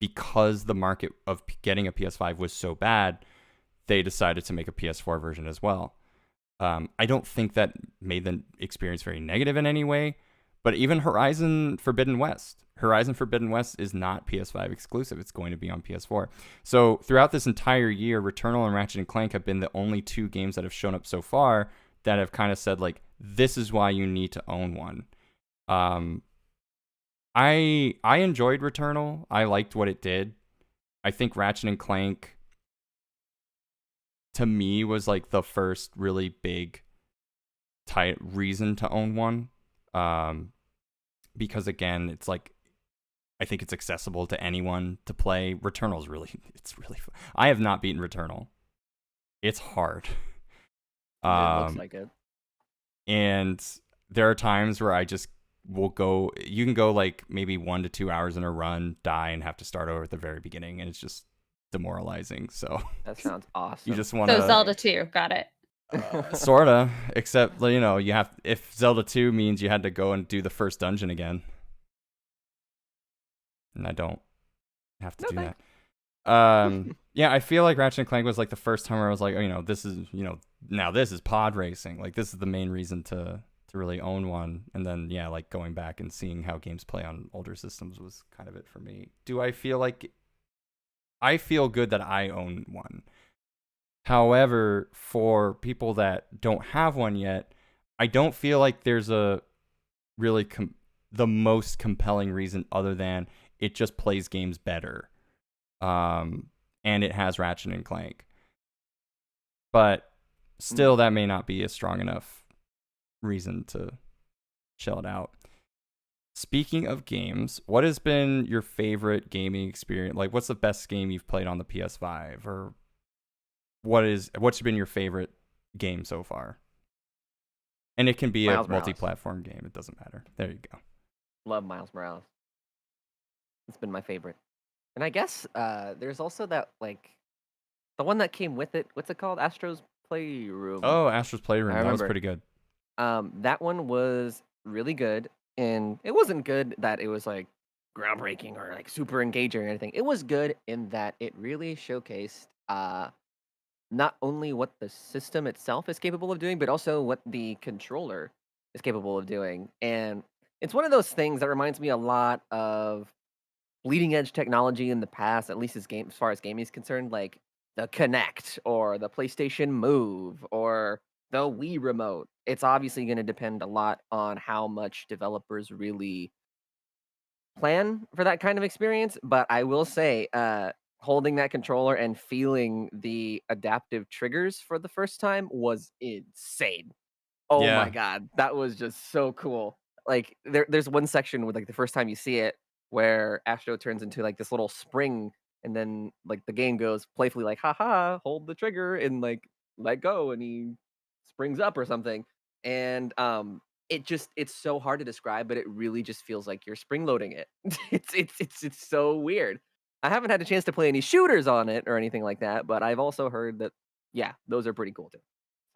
because the market of getting a PS5 was so bad, they decided to make a PS4 version as well. I don't think that made the experience very negative in any way, but even Horizon Forbidden West is not PS5 exclusive. It's going to be on PS4. So throughout this entire year, Returnal and Ratchet & Clank have been the only two games that have shown up so far that have kind of said, like, this is why you need to own one. I enjoyed Returnal. I liked what it did. I think Ratchet & Clank, to me, was like the first really big reason to own one. Because again, it's like, I think it's accessible to anyone to play. Returnal's it's really fun. I have not beaten Returnal. It's hard. It looks like it. And there are times where I just will go, you can go like maybe 1 to 2 hours in a run, die, and have to start over at the very beginning, and it's just demoralizing. So that sounds awesome. You just want to... So Zelda 2, got it. Sorta, except, you have, if Zelda 2 means you had to go and do the first dungeon again, and I don't have to do that. Yeah, I feel like Ratchet & Clank was like the first time where I was like, this is, now this is pod racing. Like, this is the main reason to really own one. And then, yeah, like going back and seeing how games play on older systems was kind of it for me. Do I feel like... I feel good that I own one. However, for people that don't have one yet, I don't feel like there's a really the most compelling reason other than it just plays games better. And it has Ratchet and Clank. But still, that may not be a strong enough reason to shell it out. Speaking of games, what has been your favorite gaming experience? Like, what's the best game you've played on the PS5? Or what's been your favorite game so far? And it can be a multi-platform game. It doesn't matter. There you go. Love Miles Morales. It's been my favorite. And I guess there's also that, like, the one that came with it. What's it called? Astro's Playroom. Oh, Astro's Playroom. That was pretty good. That one was really good. And it wasn't good that it was, like, groundbreaking or, like, super engaging or anything. It was good in that it really showcased not only what the system itself is capable of doing, but also what the controller is capable of doing. And it's one of those things that reminds me a lot of bleeding edge technology in the past, at least as far as gaming is concerned, like the Kinect or the PlayStation Move or the Wii remote. It's obviously going to depend a lot on how much developers really plan for that kind of experience. But I will say, holding that controller and feeling the adaptive triggers for the first time was insane. Oh my Yeah. god, that was just so cool. Like there's one section with like the first time you see it where Astro turns into like this little spring and then like the game goes playfully like haha, hold the trigger and like let go and he springs up or something. And it's so hard to describe, but it really just feels like you're spring loading it. It's so weird. I haven't had a chance to play any shooters on it or anything like that, but I've also heard that yeah, those are pretty cool too.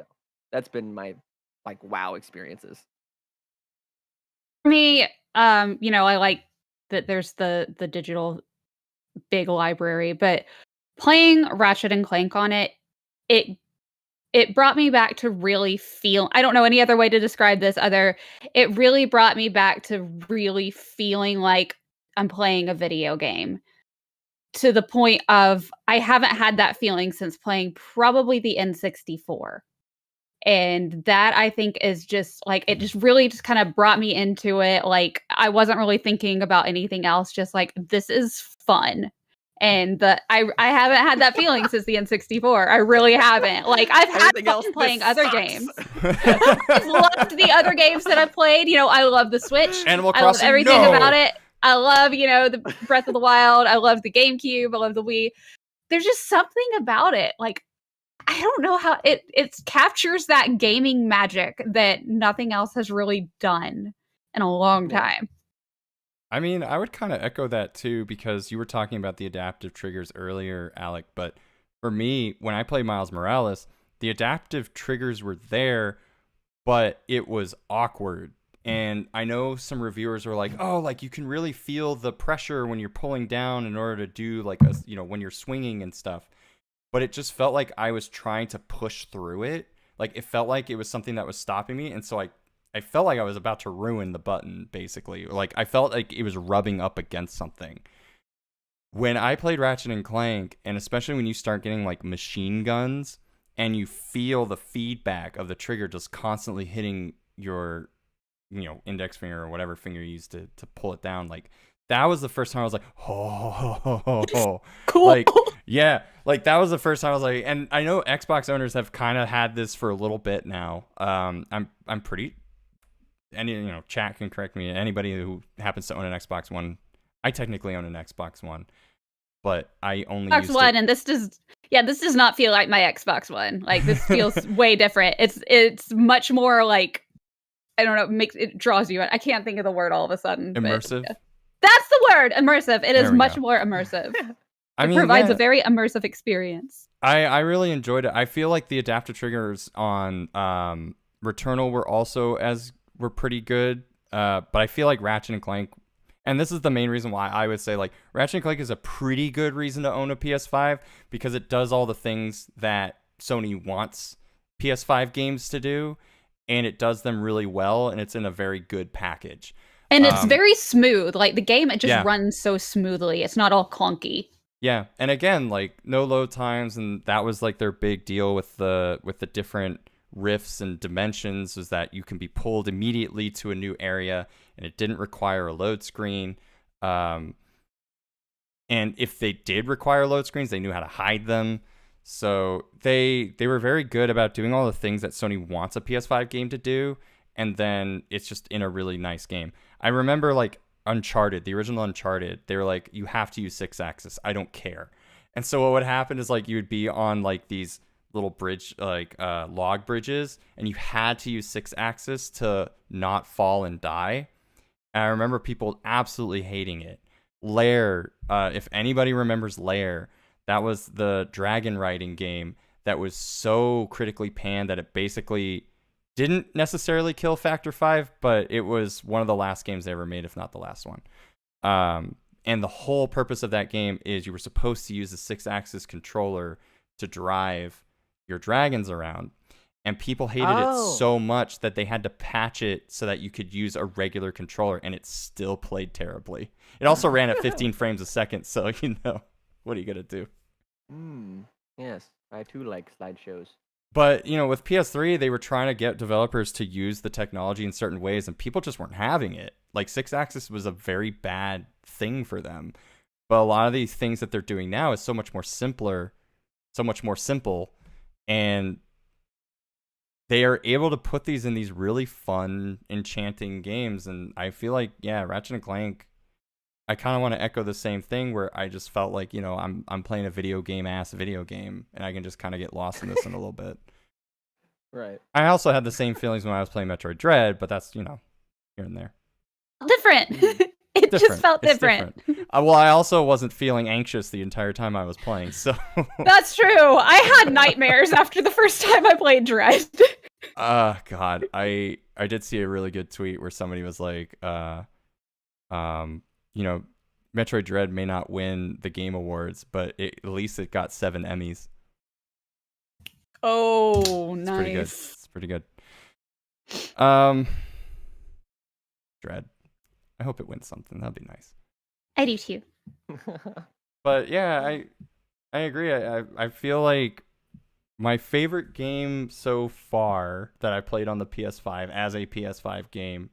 So that's been my like wow experiences. For me, I like that there's the digital big library, but playing Ratchet and Clank on it, it it brought me back to really feel I don't know any other way to describe this other it really brought me back to really feeling like I'm playing a video game. To the point of I haven't had that feeling since playing probably the N64. And that I think is just like it just really just kind of brought me into it. Like I wasn't really thinking about anything else, just like this is fun. And I haven't had that feeling since the N64. I really haven't. Like I've had Everything fun else, playing this other sucks. games. I've loved the other games that I've played. I love the Switch. Animal I love Crossing, everything no! about it. I love, the Breath of the Wild. I love the GameCube. I love the Wii. There's just something about it. Like I don't know how it captures that gaming magic that nothing else has really done in a long Yeah. time. I mean, I would kind of echo that too, because you were talking about the adaptive triggers earlier, Alec. But for me, when I played Miles Morales, the adaptive triggers were there, but it was awkward. And I know some reviewers were like, oh, like you can really feel the pressure when you're pulling down in order to do like when you're swinging and stuff. But it just felt like I was trying to push through it. Like it felt like it was something that was stopping me. And so I felt like I was about to ruin the button, basically. Like I felt like it was rubbing up against something. When I played Ratchet and Clank, and especially when you start getting like machine guns and you feel the feedback of the trigger just constantly hitting your index finger or whatever finger you use to pull it down, like that was the first time I was like, oh, Cool. like yeah, like that was the first time I was like, and I know Xbox owners have kind of had this for a little bit now. I'm pretty, any chat can correct me. Anybody who happens to own an Xbox One, I technically own an Xbox One, but I only Xbox used One, it. and this does not feel like my Xbox One. Like this feels way different. It's much more like I don't know, it draws you in. I can't think of the word all of a sudden. Immersive. But, yeah. That's the word, immersive. It is There we much go. more immersive. I mean, provides yeah, a very immersive experience. I really enjoyed it. I feel like the adaptive triggers on Returnal were pretty good. But I feel like Ratchet and Clank, and this is the main reason why I would say like Ratchet and Clank is a pretty good reason to own a PS5, because it does all the things that Sony wants PS5 games to do, and it does them really well, and it's in a very good package. And it's very smooth. Like the game, it just Yeah. runs so smoothly. It's not all clunky. Yeah, and again, like no load times, and that was like their big deal with the different rifts and dimensions, is that you can be pulled immediately to a new area, and it didn't require a load screen. And if they did require load screens, they knew how to hide them. So they were very good about doing all the things that Sony wants a PS5 game to do, and then it's just in a really nice game. I remember like Uncharted, the original Uncharted, they were like, you have to use 6-axis. I don't care. And so what would happen is like you would be on like these little bridge, like log bridges, and you had to use 6-axis to not fall and die. And I remember people absolutely hating it. Lair, if anybody remembers Lair, that was the dragon riding game that was so critically panned that it basically didn't necessarily kill Factor 5, but it was one of the last games they ever made, if not the last one. And the whole purpose of that game is you were supposed to use the 6-axis controller to drive your dragons around. and people hated it so much that they had to patch it so that you could use a regular controller, and it still played terribly. It also ran at 15 frames a second, so what are you gonna do? Yes, I too like slideshows. But with PS3, they were trying to get developers to use the technology in certain ways, and people just weren't having it. Like 6-axis was a very bad thing for them. But a lot of these things that they're doing now is so much more simple, and they are able to put these in these really fun, enchanting games. And I feel like, Ratchet and Clank, I kind of want to echo the same thing where I just felt like, I'm playing a video game, and I can just kind of get lost in this in a little bit. Right. I also had the same feelings when I was playing Metroid Dread, but that's, here and there. Different. It just felt different. Well, I also wasn't feeling anxious the entire time I was playing, so. That's true. I had nightmares after the first time I played Dread. God. I did see a really good tweet where somebody was like, Metroid Dread may not win the Game Awards, but at least it got 7 Emmys. Oh, nice. It's pretty good. Dread. I hope it wins something. That'd be nice. I do too. But yeah, I agree. I feel like my favorite game so far that I played on the PS5 as a PS5 game.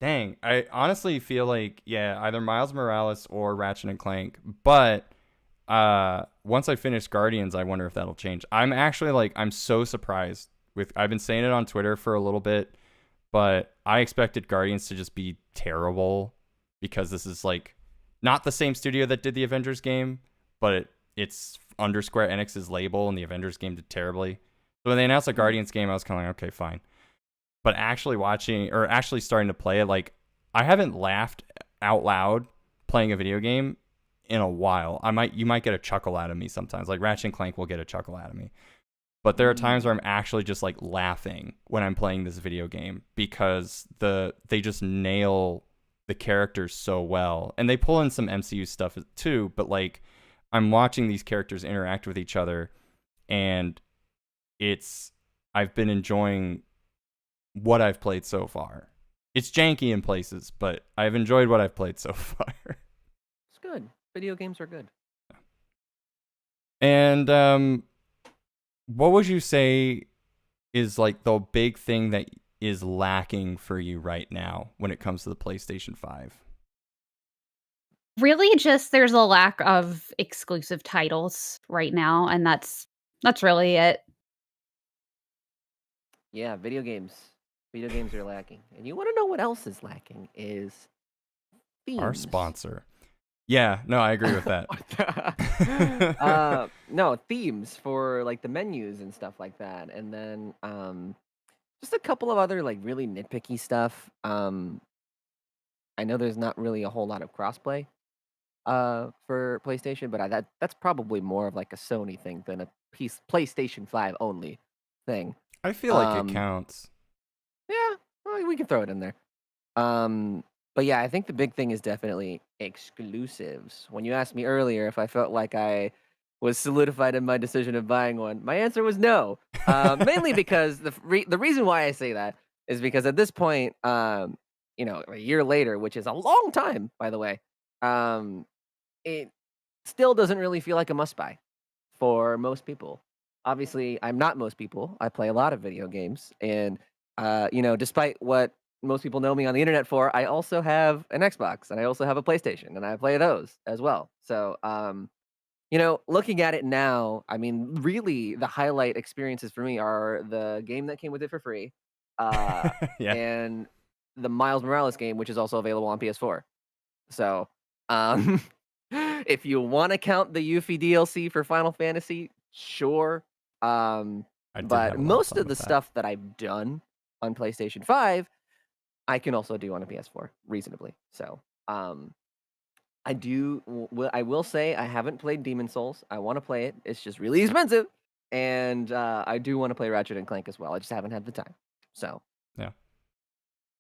Dang, I honestly feel like either Miles Morales or Ratchet and Clank. But once I finish Guardians, I wonder if that'll change. I'm actually I'm so surprised. I've been saying it on Twitter for a little bit, but I expected Guardians to just be terrible because this is not the same studio that did the Avengers game, but it's under Square Enix's label, and the Avengers game did terribly. So when they announced the Guardians game, I was kind of like, okay, fine. But actually starting to play it, I haven't laughed out loud playing a video game in a while. You might get a chuckle out of me sometimes. Like Ratchet and Clank will get a chuckle out of me. But there are times where I'm actually just laughing when I'm playing this video game because they just nail the characters so well. And they pull in some MCU stuff too, but I'm watching these characters interact with each other, and I've been enjoying what I've played so far. It's janky in places, but I've enjoyed what I've played so far. It's good. Video games are good. And what would you say is the big thing that is lacking for you right now when it comes to the PlayStation 5? Really, just there's a lack of exclusive titles right now, and that's really it. Yeah, video games. Video games are lacking. And you want to know what else is lacking is themes. Our sponsor. Yeah, no, I agree with that. No, themes for the menus and stuff like that. And then just a couple of other really nitpicky stuff. I know there's not really a whole lot of crossplay for PlayStation, but that's probably more of a Sony thing than a PlayStation 5 only thing. I feel like it counts. Yeah, well, we can throw it in there. But yeah, I think the big thing is definitely exclusives. When you asked me earlier if I felt like I was solidified in my decision of buying one, my answer was no. Mainly because the reason why I say that is because at this point, a year later, which is a long time, by the way, it still doesn't really feel like a must-buy for most people. Obviously, I'm not most people. I play a lot of video games, and despite what most people know me on the internet for, I also have an Xbox and I also have a PlayStation, and I play those as well. So, looking at it now, I mean, really the highlight experiences for me are the game that came with it for free, and the Miles Morales game, which is also available on PS4. So, if you want to count the Yuffie DLC for Final Fantasy, sure. But most of the stuff that I've done on PlayStation 5, I can also do on a PS4 reasonably. So, I will say I haven't played Demon Souls. I want to play it. It's just really expensive, and I do want to play Ratchet and Clank as well. I just haven't had the time. So, yeah.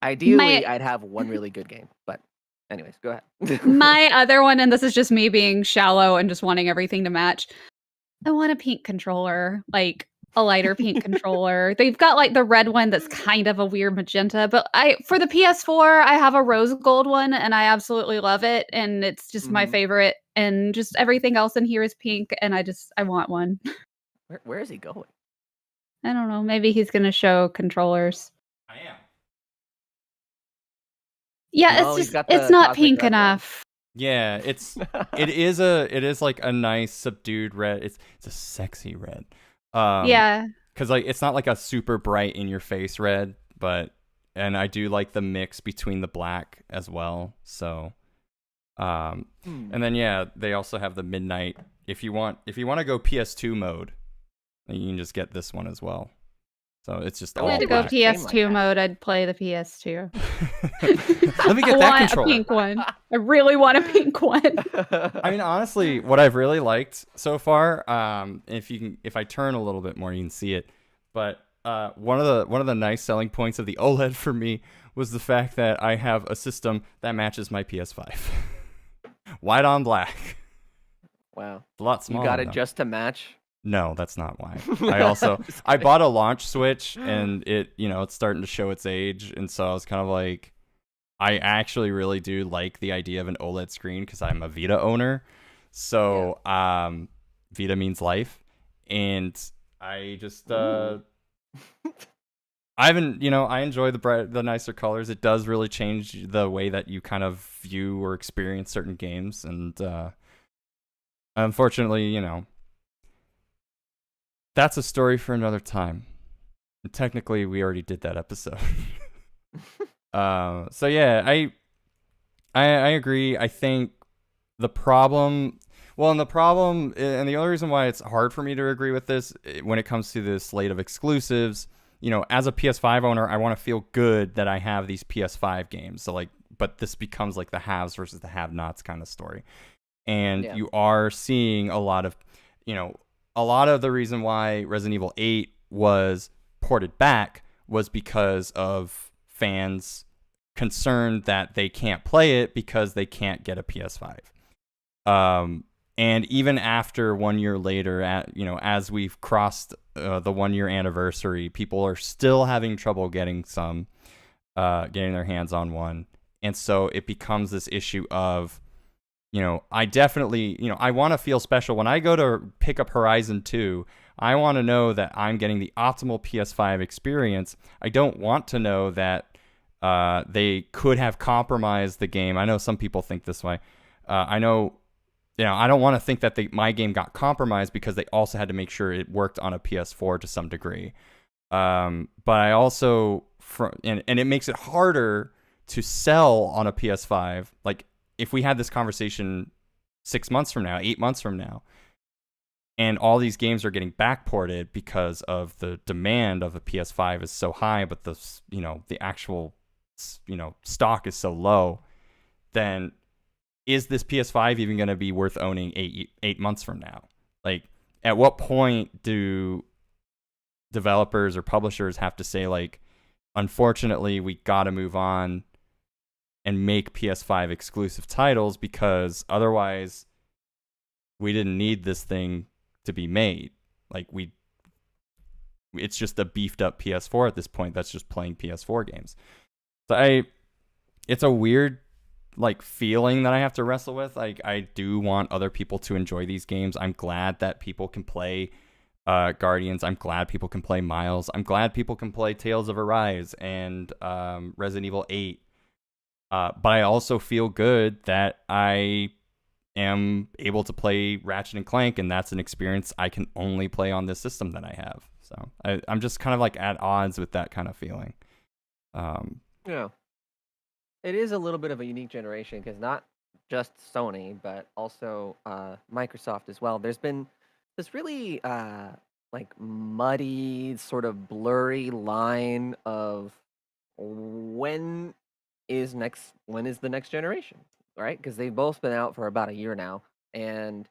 Ideally, I'd have one really good game, but anyways, go ahead. My other one, and this is just me being shallow and just wanting everything to match. I want a pink controller, like a lighter pink controller. They've got like the red one that's kind of a weird magenta, but for the PS4, I have a rose gold one and I absolutely love it and it's just my favorite and just everything else in here is pink and I want one. Where is he going? I don't know, maybe he's going to show controllers. I am. Yeah, No, it's he's just got it's the not cosmic pink red one. enough. Yeah, it is like a nice subdued red. It's a sexy red. Yeah. Cuz like it's not like a super bright in your face red, and I do like the mix between the black as well. So and then yeah, they also have the midnight if you want to go PS2 mode, then you can just get this one as well. So it's just all I had to black. go PS2 mode, I'd play the PS2. Let me get that controller. A pink one. I really want a pink one. I mean, honestly, what I've really liked so far, if I turn a little bit more, you can see it. But one of the nice selling points of the OLED for me was the fact that I have a system that matches my PS5, white on black. Wow, a lot smaller. You got it though. Just to match. No, that's not why. I bought a launch Switch and it's starting to show its age, and so I was kind of like, I actually really do like the idea of an OLED screen because I'm a Vita owner. So Vita means life, and I just I haven't I enjoy the nicer colors. It does really change the way that you kind of view or experience certain games, and unfortunately, that's a story for another time. And technically, we already did that episode. So yeah, I agree. I think the problem, and the only reason why it's hard for me to agree with this when it comes to this slate of exclusives, as a PS5 owner, I want to feel good that I have these PS5 games. So but this becomes like the haves versus the have-nots kind of story. And you are seeing a lot of the reason why Resident Evil 8 was ported back was because of fans concerned that they can't play it because they can't get a PS5. And even after 1 year later, as we've crossed the 1 year anniversary, people are still having trouble getting their hands on one. And so it becomes this issue of, I definitely, I want to feel special. When I go to pick up Horizon 2, I want to know that I'm getting the optimal PS5 experience. I don't want to know that they could have compromised the game. I know some people think this way. I know, I don't want to think that my game got compromised because they also had to make sure it worked on a PS4 to some degree. But I also, and it makes it harder to sell on a PS5. Like, if we had this conversation 6 months from now, 8 months from now, and all these games are getting backported because of the demand of the PS5 is so high, but the actual stock is so low, then is this PS5 even going to be worth owning 8 months from now? Like, at what point do developers or publishers have to say, like, unfortunately, we got to move on and make PS5 exclusive titles because otherwise we didn't need this thing to be made. Like, it's just a beefed up PS4 at this point that's just playing PS4 games. So it's a weird feeling that I have to wrestle with. Like, I do want other people to enjoy these games. I'm glad that people can play Guardians. I'm glad people can play Miles. I'm glad people can play Tales of Arise and Resident Evil 8. But I also feel good that I am able to play Ratchet and Clank, and that's an experience I can only play on this system that I have. So I'm just kind of at odds with that kind of feeling. Yeah. It is a little bit of a unique generation because not just Sony, but also Microsoft as well. There's been this really muddy, sort of blurry line of when is the next generation, right? Because they've both been out for about a year now, and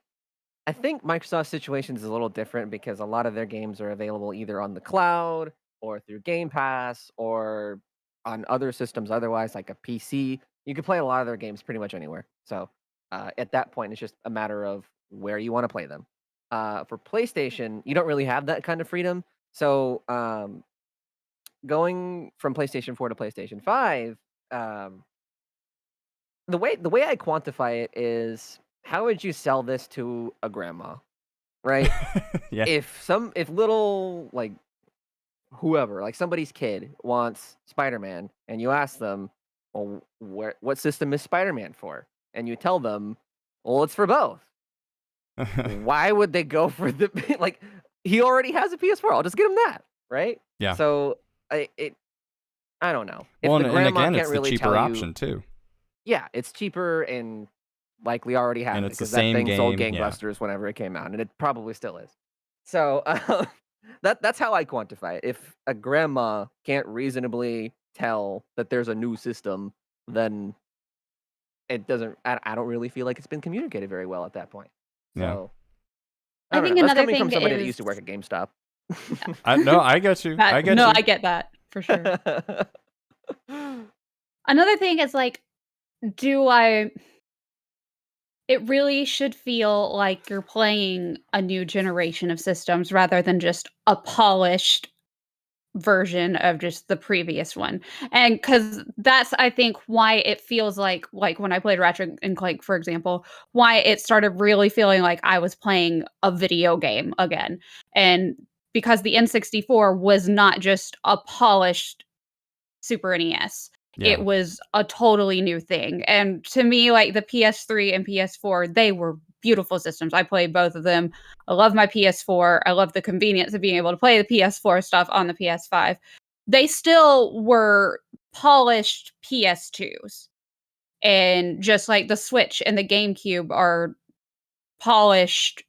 I think Microsoft's situation is a little different because a lot of their games are available either on the cloud or through Game Pass or on other systems otherwise, like a PC. You can play a lot of their games pretty much anywhere. So at that point, it's just a matter of where you want to play them. For PlayStation, you don't really have that kind of freedom. So going from PlayStation 4 to PlayStation 5, um, the way I quantify it is, how would you sell this to a grandma, right? Yeah. If little, like, whoever, like somebody's kid wants Spider-Man, and you ask them, well, what system is Spider-Man for? And you tell them, well, it's for both. Why would they go for the like? He already has a PS4. I'll just get him that, right? Yeah. So I don't know. If Well, the and grandma again, can't it's the really cheaper tell option you, too. yeah, it's cheaper and likely already has And it, it's the because that same thing sold game, yeah. gangbusters whenever it came out, and it probably still is. So that's how I quantify it. If a grandma can't reasonably tell that there's a new system, then it doesn't. I don't really feel like it's been communicated very well at that point. Yeah. So I I don't think know. That's another coming from thing somebody that is used to work at GameStop. No, I get you. I get no, you. I get that for sure. Another thing is like, do I? It really should feel like you're playing a new generation of systems rather than just a polished version of just the previous one. And because that's, I think, why it feels like when I played Ratchet and Clank, for example, why it started really feeling like I was playing a video game again. And because the N64 was not just a polished Super NES. Yeah. It was a totally new thing. And to me, like the PS3 and PS4, they were beautiful systems. I played both of them. I love my PS4. I love the convenience of being able to play the PS4 stuff on the PS5. They still were polished PS2s. And just like the Switch and the GameCube are polished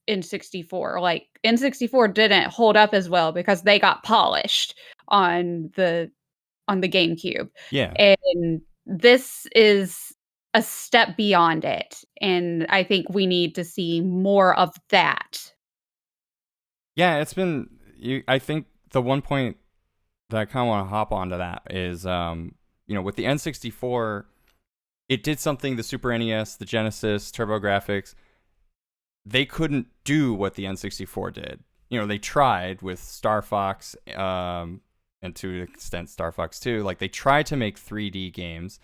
N64. Like N64 didn't hold up as well because they got polished on the GameCube. Yeah. And this is a step beyond it. And I think we need to see more of that. Yeah, it's been. I think the one point that I kind of want to hop onto that is, with the N64, it did something the Super NES, the Genesis, TurboGrafx, they couldn't do what the N64 did. They tried with Star Fox, and to an extent Star Fox 2. Like, they tried to make 3D games,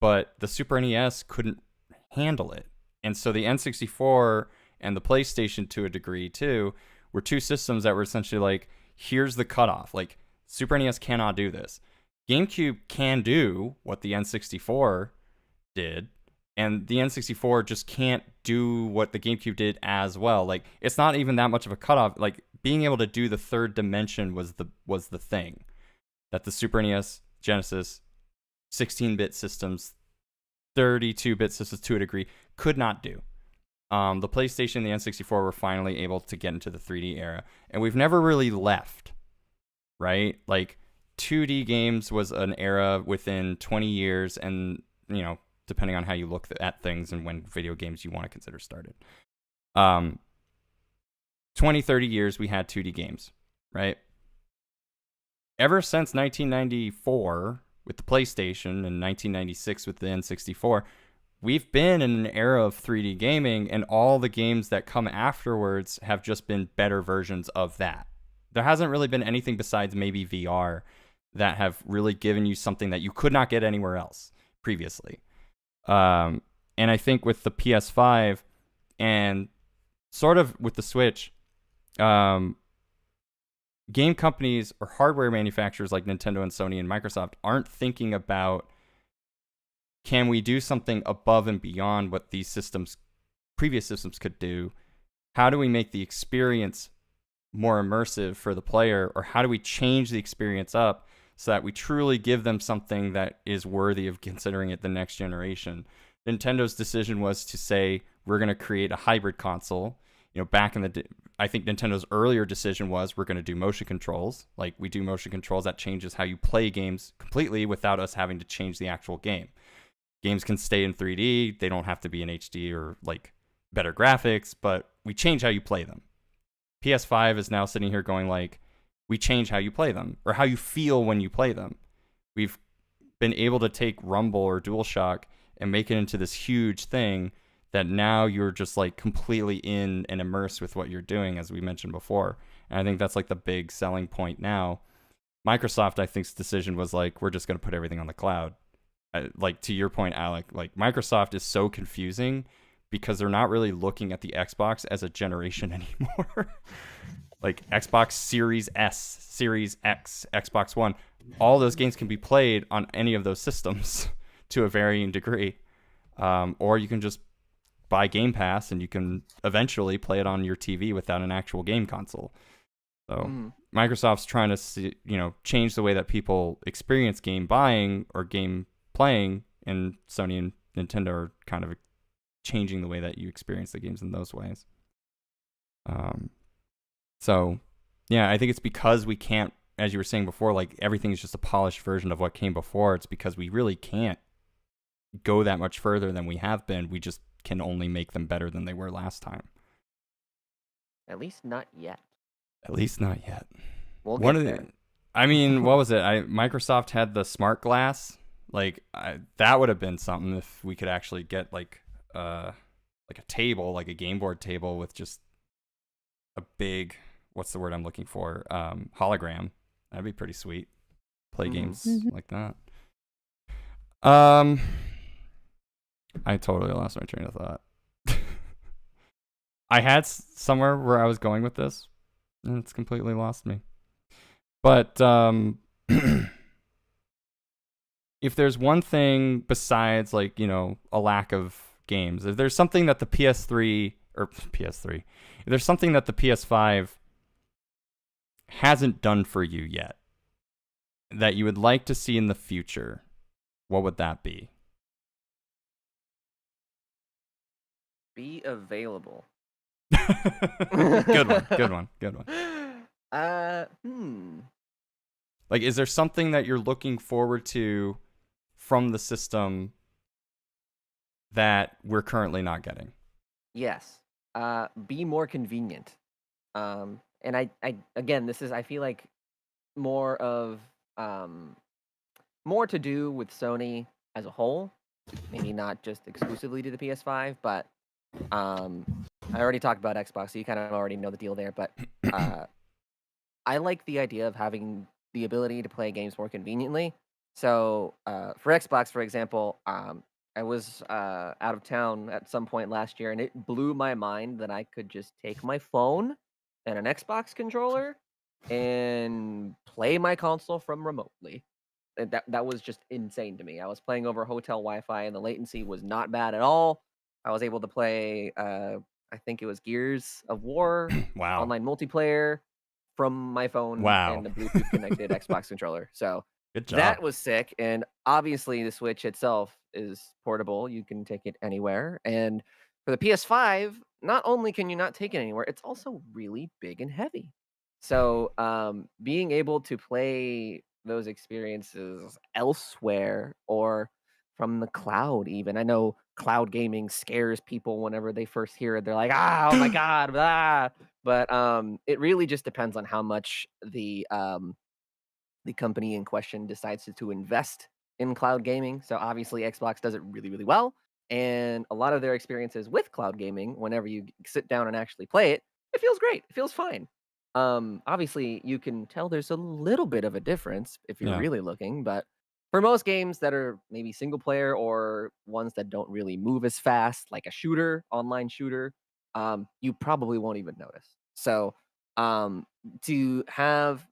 but the Super NES couldn't handle it. And so the N64 and the PlayStation, to a degree too, were two systems that were essentially like, here's the cutoff. Like, Super NES cannot do this. GameCube can do what the N64 did, and the N64 just can't do what the GameCube did as well. Like, it's not even that much of a cutoff. Like, being able to do the third dimension was the thing that the Super NES, Genesis, 16-bit systems, 32-bit systems to a degree could not do. The PlayStation and the N64 were finally able to get into the 3D era, and we've never really left, right? Like, 2D games was an era within 20 years, and, depending on how you look at things and when video games you want to consider started. 20, 30 years, we had 2D games, right? Ever since 1994 with the PlayStation and 1996 with the N64, we've been in an era of 3D gaming, and all the games that come afterwards have just been better versions of that. There hasn't really been anything besides maybe VR that have really given you something that you could not get anywhere else previously. And I think with the PS5 and sort of with the Switch, game companies or hardware manufacturers like Nintendo and Sony and Microsoft aren't thinking about, can we do something above and beyond what these previous systems could do? How do we make the experience more immersive for the player, or how do we change the experience up so that we truly give them something that is worthy of considering it the next generation? Nintendo's decision was to say, we're going to create a hybrid console. Back in I think Nintendo's earlier decision was, we're going to do motion controls. Like, we do motion controls that changes how you play games completely without us having to change the actual game. Games can stay in 3D. They don't have to be in HD or like better graphics, but we change how you play them. PS5 is now sitting here going like, we change how you play them or how you feel when you play them. We've been able to take Rumble or DualShock and make it into this huge thing that now you're just like completely in and immersed with what you're doing, as we mentioned before. And I think that's like the big selling point now. Microsoft, I think's decision was like, we're just going to put everything on the cloud. Like to your point, Alec, like Microsoft is so confusing because they're not really looking at the Xbox as a generation anymore. Like Xbox Series S, Series X, Xbox One, all those games can be played on any of those systems to a varying degree. Or you can just buy Game Pass and you can eventually play it on your TV without an actual game console. So Microsoft's trying to change the way that people experience game buying or game playing, and Sony and Nintendo are kind of changing the way that you experience the games in those ways. So yeah, I think it's because we can't, as you were saying before, like everything is just a polished version of what came before. It's because we really can't go that much further than we have been. We just can only make them better than they were last time. At least not yet. At least not yet. We'll get there. I mean, what was it? Microsoft had the smart glass. Like that would have been something if we could actually get like a table, like a game board table with just a big, what's the word I'm looking for? Hologram. That'd be pretty sweet. Play games like that. I totally lost my train of thought. I had somewhere where I was going with this, and it's completely lost me. But if there's one thing besides, like, a lack of games, if there's something that the PS3, if there's something that the PS5 hasn't done for you yet that you would like to see in the future, what would that be? Be available. Good one. Like, is there something that you're looking forward to from the system that we're currently not getting? Yes. Be more convenient. And I again, this is, I feel like, more of more to do with Sony as a whole. Maybe not just exclusively to the PS5, but I already talked about Xbox, so you kind of already know the deal there. But I like the idea of having the ability to play games more conveniently. So for Xbox, for example, I was out of town at some point last year, and it blew my mind that I could just take my phone and an Xbox controller and play my console from remotely. And that was just insane to me. I was playing over hotel Wi-Fi, and the latency was not bad at all. I was able to play, I think it was Gears of War Wow. online multiplayer from my phone and the Bluetooth connected Xbox controller. So good job. That was sick. And obviously the Switch itself is portable. You can take it anywhere. And for the PS5, not only can you not take it anywhere, it's also really big and heavy. So being able to play those experiences elsewhere or from the cloud even. I know cloud gaming scares people whenever they first hear it. They're like, oh my God, blah. But it really just depends on how much the company in question decides to invest in cloud gaming. So obviously Xbox does it really, really well. And a lot of their experiences with cloud gaming, whenever you sit down and actually play it, it feels great. It feels fine. Obviously you can tell there's a little bit of a difference if you're really looking, but for most games that are maybe single player or ones that don't really move as fast, like a shooter, online shooter, you probably won't even notice. So to have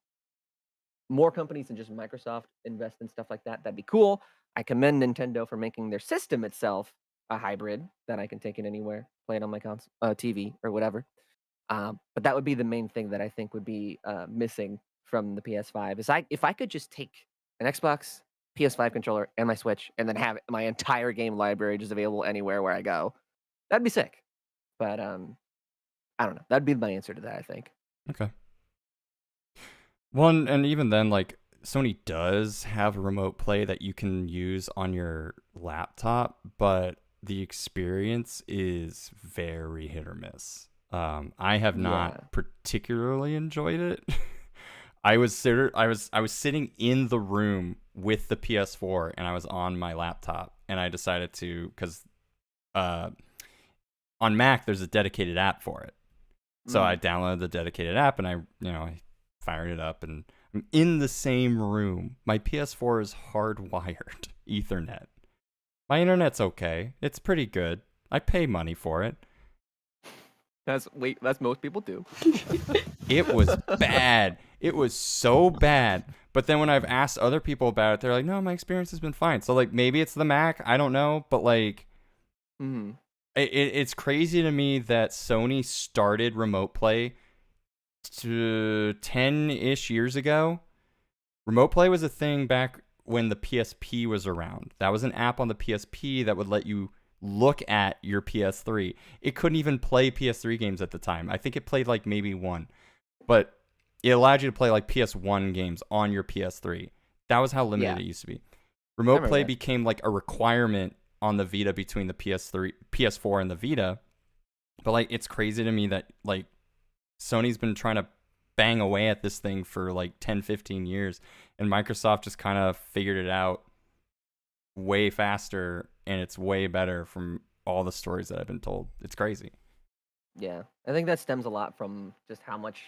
more companies than just Microsoft invest in stuff like that, that'd be cool. I commend Nintendo for making their system itself a hybrid that I can take it anywhere, play it on my console, TV or whatever. But that would be the main thing that I think would be missing from the PS5. Is if I could just take an Xbox, PS5 controller, and my Switch, and then have my entire game library just available anywhere where I go, that'd be sick. But I don't know. That'd be my answer to that, I think. Okay. One, and even then, like, Sony does have a remote play that you can use on your laptop, but the experience is very hit or miss. I have not particularly enjoyed it. I was sitting in the room with the PS4 and I was on my laptop, and I decided to, because on Mac, there's a dedicated app for it. So I downloaded the dedicated app and I fired it up and I'm in the same room. My PS4 is hardwired Ethernet. My internet's okay. It's pretty good. I pay money for it. That's most people do. It was bad. It was so bad. But then when I've asked other people about it, they're like, no, my experience has been fine. So like maybe it's the Mac. I don't know. But like it's crazy to me that Sony started remote play 10-ish years ago. Remote play was a thing back when the PSP was around. That was an app on the PSP that would let you look at your PS3. It couldn't even play PS3 games at the time. I think it played like maybe one, but it allowed you to play like PS1 games on your PS3. That was how limited it used to be. Remote play became like a requirement on the Vita between the PS4 and the Vita. But like, it's crazy to me that like Sony's been trying to bang away at this thing for like 10, 15 years, and Microsoft just kind of figured it out way faster, and it's way better from all the stories that I've been told. It's crazy. Yeah, I think that stems a lot from just how much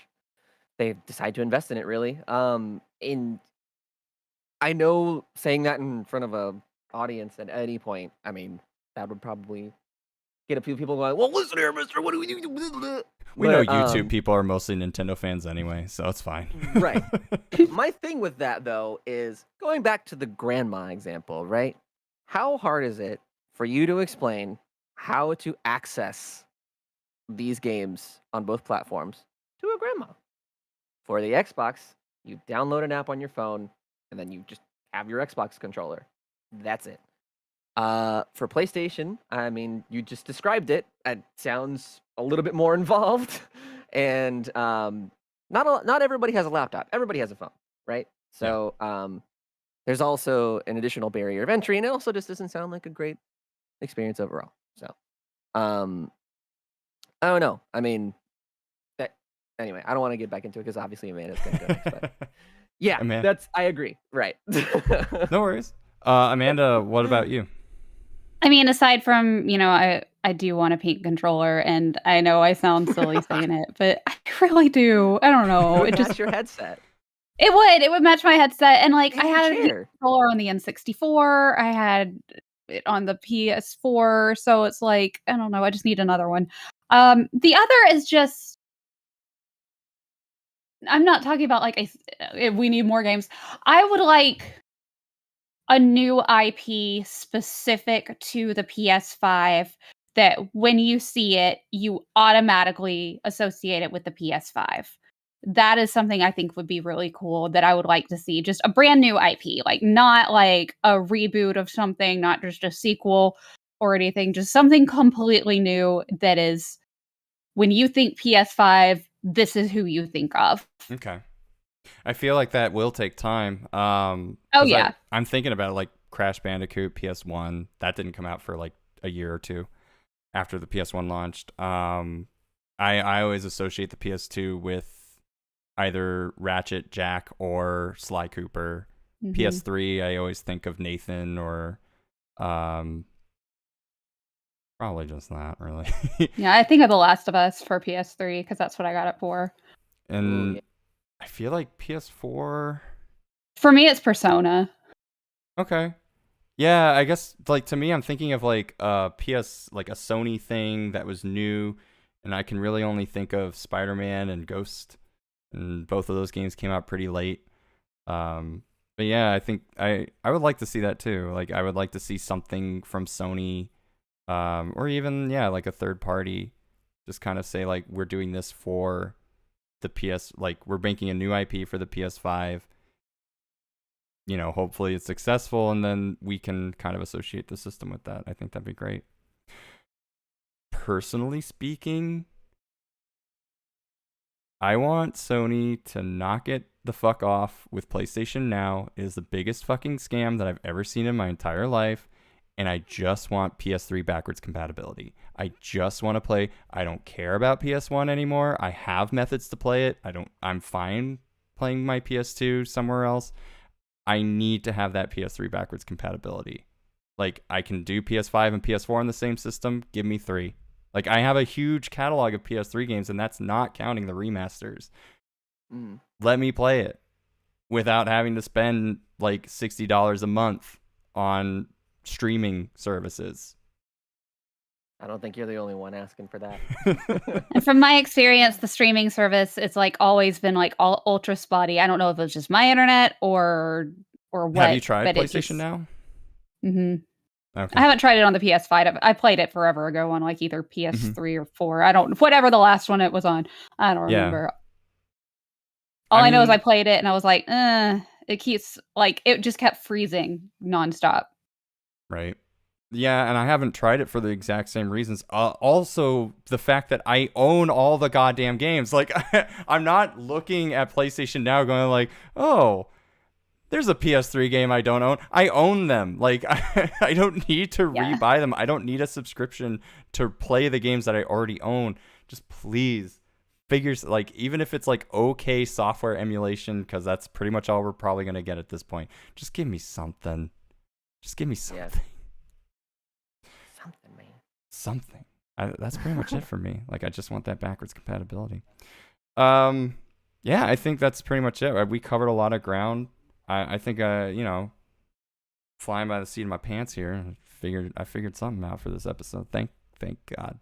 they decide to invest in it, really. I know saying that in front of a audience at any point, I mean, that would probably get a few people going, well, listen here, mister, what do we do? We know YouTube people are mostly Nintendo fans anyway, so it's fine. Right. My thing with that, though, is going back to the grandma example, right? How hard is it for you to explain how to access these games on both platforms to a grandma? For the Xbox, you download an app on your phone, and then you just have your Xbox controller. That's it. For PlayStation, I mean, you just described it. It sounds a little bit more involved, and not everybody has a laptop. Everybody has a phone, right? So there's also an additional barrier of entry, and it also just doesn't sound like a great experience overall. So I don't know. I mean, anyway, I don't want to get back into it because obviously Amanda's going to go next. But yeah, I agree. Right. No worries. Amanda, what about you? I mean, aside from, I do want a pink controller, and I know I sound silly saying it, but I really do. I don't know. It would match your headset. It would match my headset, and like And I had a your pink chair. controller on the N64. I had it on the PS4, so it's like, I don't know. I just need another one. The other is just, I'm not talking about like if we need more games. I would like a new IP specific to the PS5 that when you see it, you automatically associate it with the PS5. That is something I think would be really cool that I would like to see. Just a brand new IP, like not like a reboot of something, not just a sequel or anything, just something completely new that is, when you think PS5, this is who you think of. Okay. I feel like that will take time. Oh yeah. I'm thinking about it, like Crash Bandicoot PS1. That didn't come out for like a year or two after the PS1 launched. I always associate the PS2 with either Ratchet, Jack, or Sly Cooper. Mm-hmm. PS3, I always think of Nathan or probably just that, really. Yeah, I think of The Last of Us for PS3 because that's what I got it for. And I feel like PS4. For me, it's Persona. Okay. Yeah, I guess like to me, I'm thinking of like a Sony thing that was new, and I can really only think of Spider-Man and Ghost, and both of those games came out pretty late. But yeah, I think I would like to see that too. Like I would like to see something from Sony, or even like a third party, just kind of say like we're doing this for the PS, like we're making a new IP for the PS5. Hopefully it's successful, and then we can kind of associate the system with that. I think that'd be great. Personally speaking, I want Sony to knock it the fuck off with PlayStation Now. It is the biggest fucking scam that I've ever seen in my entire life, and I just want PS3 backwards compatibility. I just want to play. I don't care about PS1 anymore. I have methods to play it. I'm fine playing my PS2 somewhere else. I need to have that PS3 backwards compatibility. Like, I can do PS5 and PS4 on the same system. Give me 3. Like, I have a huge catalog of PS3 games, and that's not counting the remasters. Let me play it without having to spend like $60 a month on streaming services. I don't think you're the only one asking for that. And from my experience, the streaming service, it's like always been like all ultra spotty. I don't know if it's just my internet or what. Have you tried PlayStation Now? Mm-hmm. Okay. I haven't tried it on the PS5. I played it forever ago on like either PS3 or 4. I don't, whatever the last one it was on. I don't remember. All I know is I played it and I was like, it keeps like, it just kept freezing nonstop. Right. Yeah, and I haven't tried it for the exact same reasons. Also, the fact that I own all the goddamn games. Like, I'm not looking at PlayStation Now going like, oh, there's a PS3 game I don't own. I own them. Like, I don't need to rebuy them. I don't need a subscription to play the games that I already own. Just please, like, even if it's like okay software emulation, because that's pretty much all we're probably going to get at this point. Just give me something. Just give me something. Yeah. Something. That's pretty much it for me. Like, I just want that backwards compatibility. Yeah, I think that's pretty much it. We covered a lot of ground. I think flying by the seat of my pants here. I figured something out for this episode. Thank God.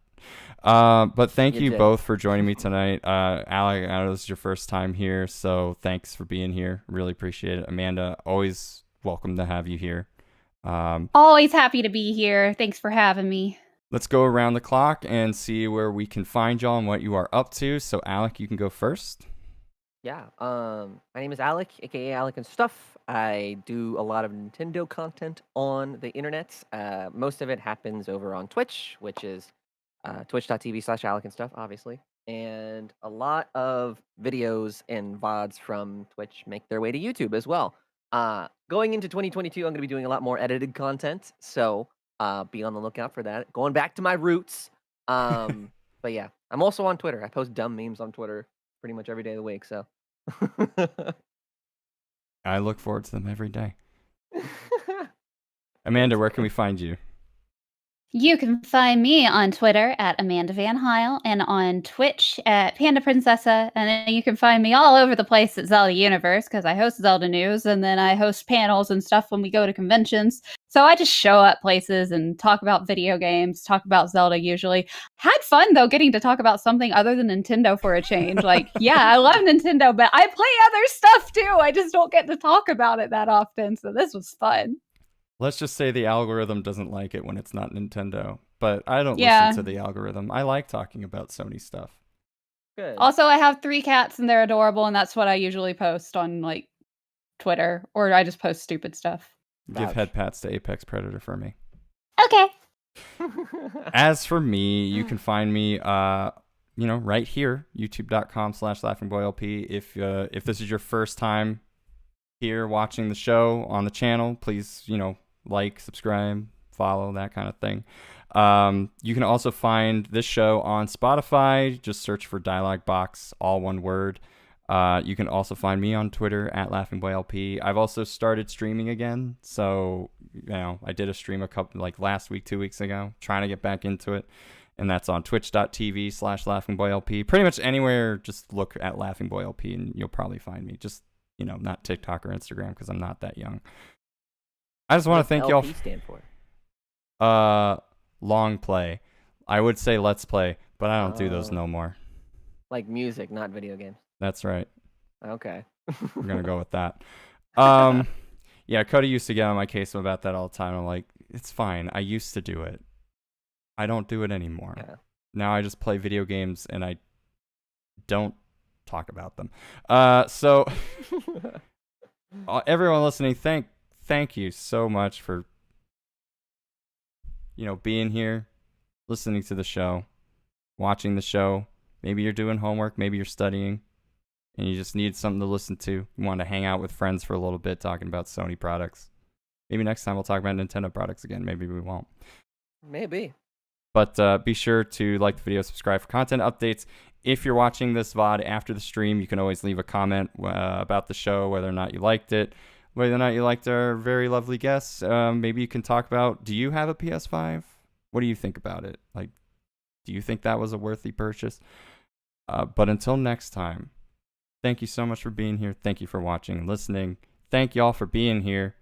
But thank you both for joining me tonight. Alec, I know this is your first time here, so thanks for being here. Really appreciate it. Amanda, always welcome to have you here. Always happy to be here. Thanks for having me. Let's go around the clock and see where we can find y'all and what you are up to. So, Alec, you can go first. Yeah. My name is Alec, aka Alecandstuff. I do a lot of Nintendo content on the internet. Most of it happens over on Twitch, which is twitch.tv/Alecandstuff, obviously. And a lot of videos and VODs from Twitch make their way to YouTube as well. Going into 2022, I'm going to be doing a lot more edited content, so be on the lookout for that. Going back to my roots. But yeah, I'm also on Twitter. I post dumb memes on Twitter pretty much every day of the week, so. I look forward to them every day. Amanda, where can we find you? You can find me on Twitter at Amanda Vanhiel and on Twitch at Panda Princessa. And then you can find me all over the place at Zelda Universe because I host Zelda News and then I host panels and stuff when we go to conventions. So I just show up places and talk about video games, talk about Zelda usually. Had fun, though, getting to talk about something other than Nintendo for a change. Like, yeah, I love Nintendo, but I play other stuff too. I just don't get to talk about it that often. So this was fun. Let's just say the algorithm doesn't like it when it's not Nintendo. But I don't listen to the algorithm. I like talking about Sony stuff. Good. Also, I have 3 cats and they're adorable, and that's what I usually post on like Twitter, or I just post stupid stuff. Give head pats to Apex Predator for me. Okay. As for me, you can find me right here, youtube.com/laughingboylp. If this is your first time here watching the show on the channel, please, like, subscribe, follow, that kind of thing. You can also find this show on Spotify. Just search for DialogBOX, all one word. You can also find me on Twitter at LaughingBoyLP. I've also started streaming again. So, I did a stream last week, 2 weeks ago, trying to get back into it. And that's on twitch.tv/LaughingBoyLP. Pretty much anywhere, just look at LaughingBoyLP and you'll probably find me. Just, not TikTok or Instagram because I'm not that young. I just want to thank y'all. What does LP stand for? Long play. I would say let's play, but I don't do those no more. Like music, not video games. That's right. Okay. We're going to go with that. Yeah, Cody used to get on my case about that all the time. I'm like, it's fine. I used to do it. I don't do it anymore. Yeah. Now I just play video games and I don't talk about them. So everyone listening, thank you so much for being here, listening to the show, watching the show. Maybe you're doing homework, maybe you're studying, and you just need something to listen to. You want to hang out with friends for a little bit talking about Sony products. Maybe next time we'll talk about Nintendo products again. Maybe we won't. Maybe. But be sure to like the video, subscribe for content updates. If you're watching this VOD after the stream, you can always leave a comment about the show, whether or not you liked it, whether or not you liked our very lovely guests. Maybe you can talk about, do you have a PS5? What do you think about it? Like, Do you think that was a worthy purchase? But until next time, thank you so much for being here. Thank you for watching and listening. Thank y'all for being here.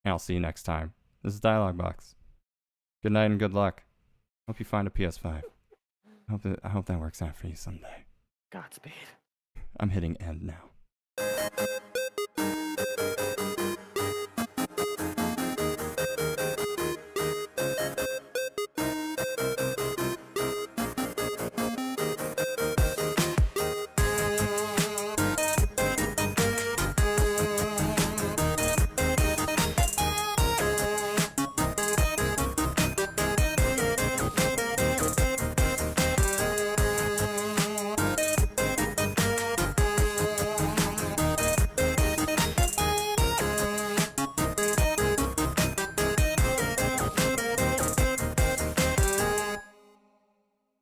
And I'll see you next time. This is DialogBOX. Good night and good luck. Hope you find a PS5. I hope that works out for you someday. Godspeed. I'm hitting end now.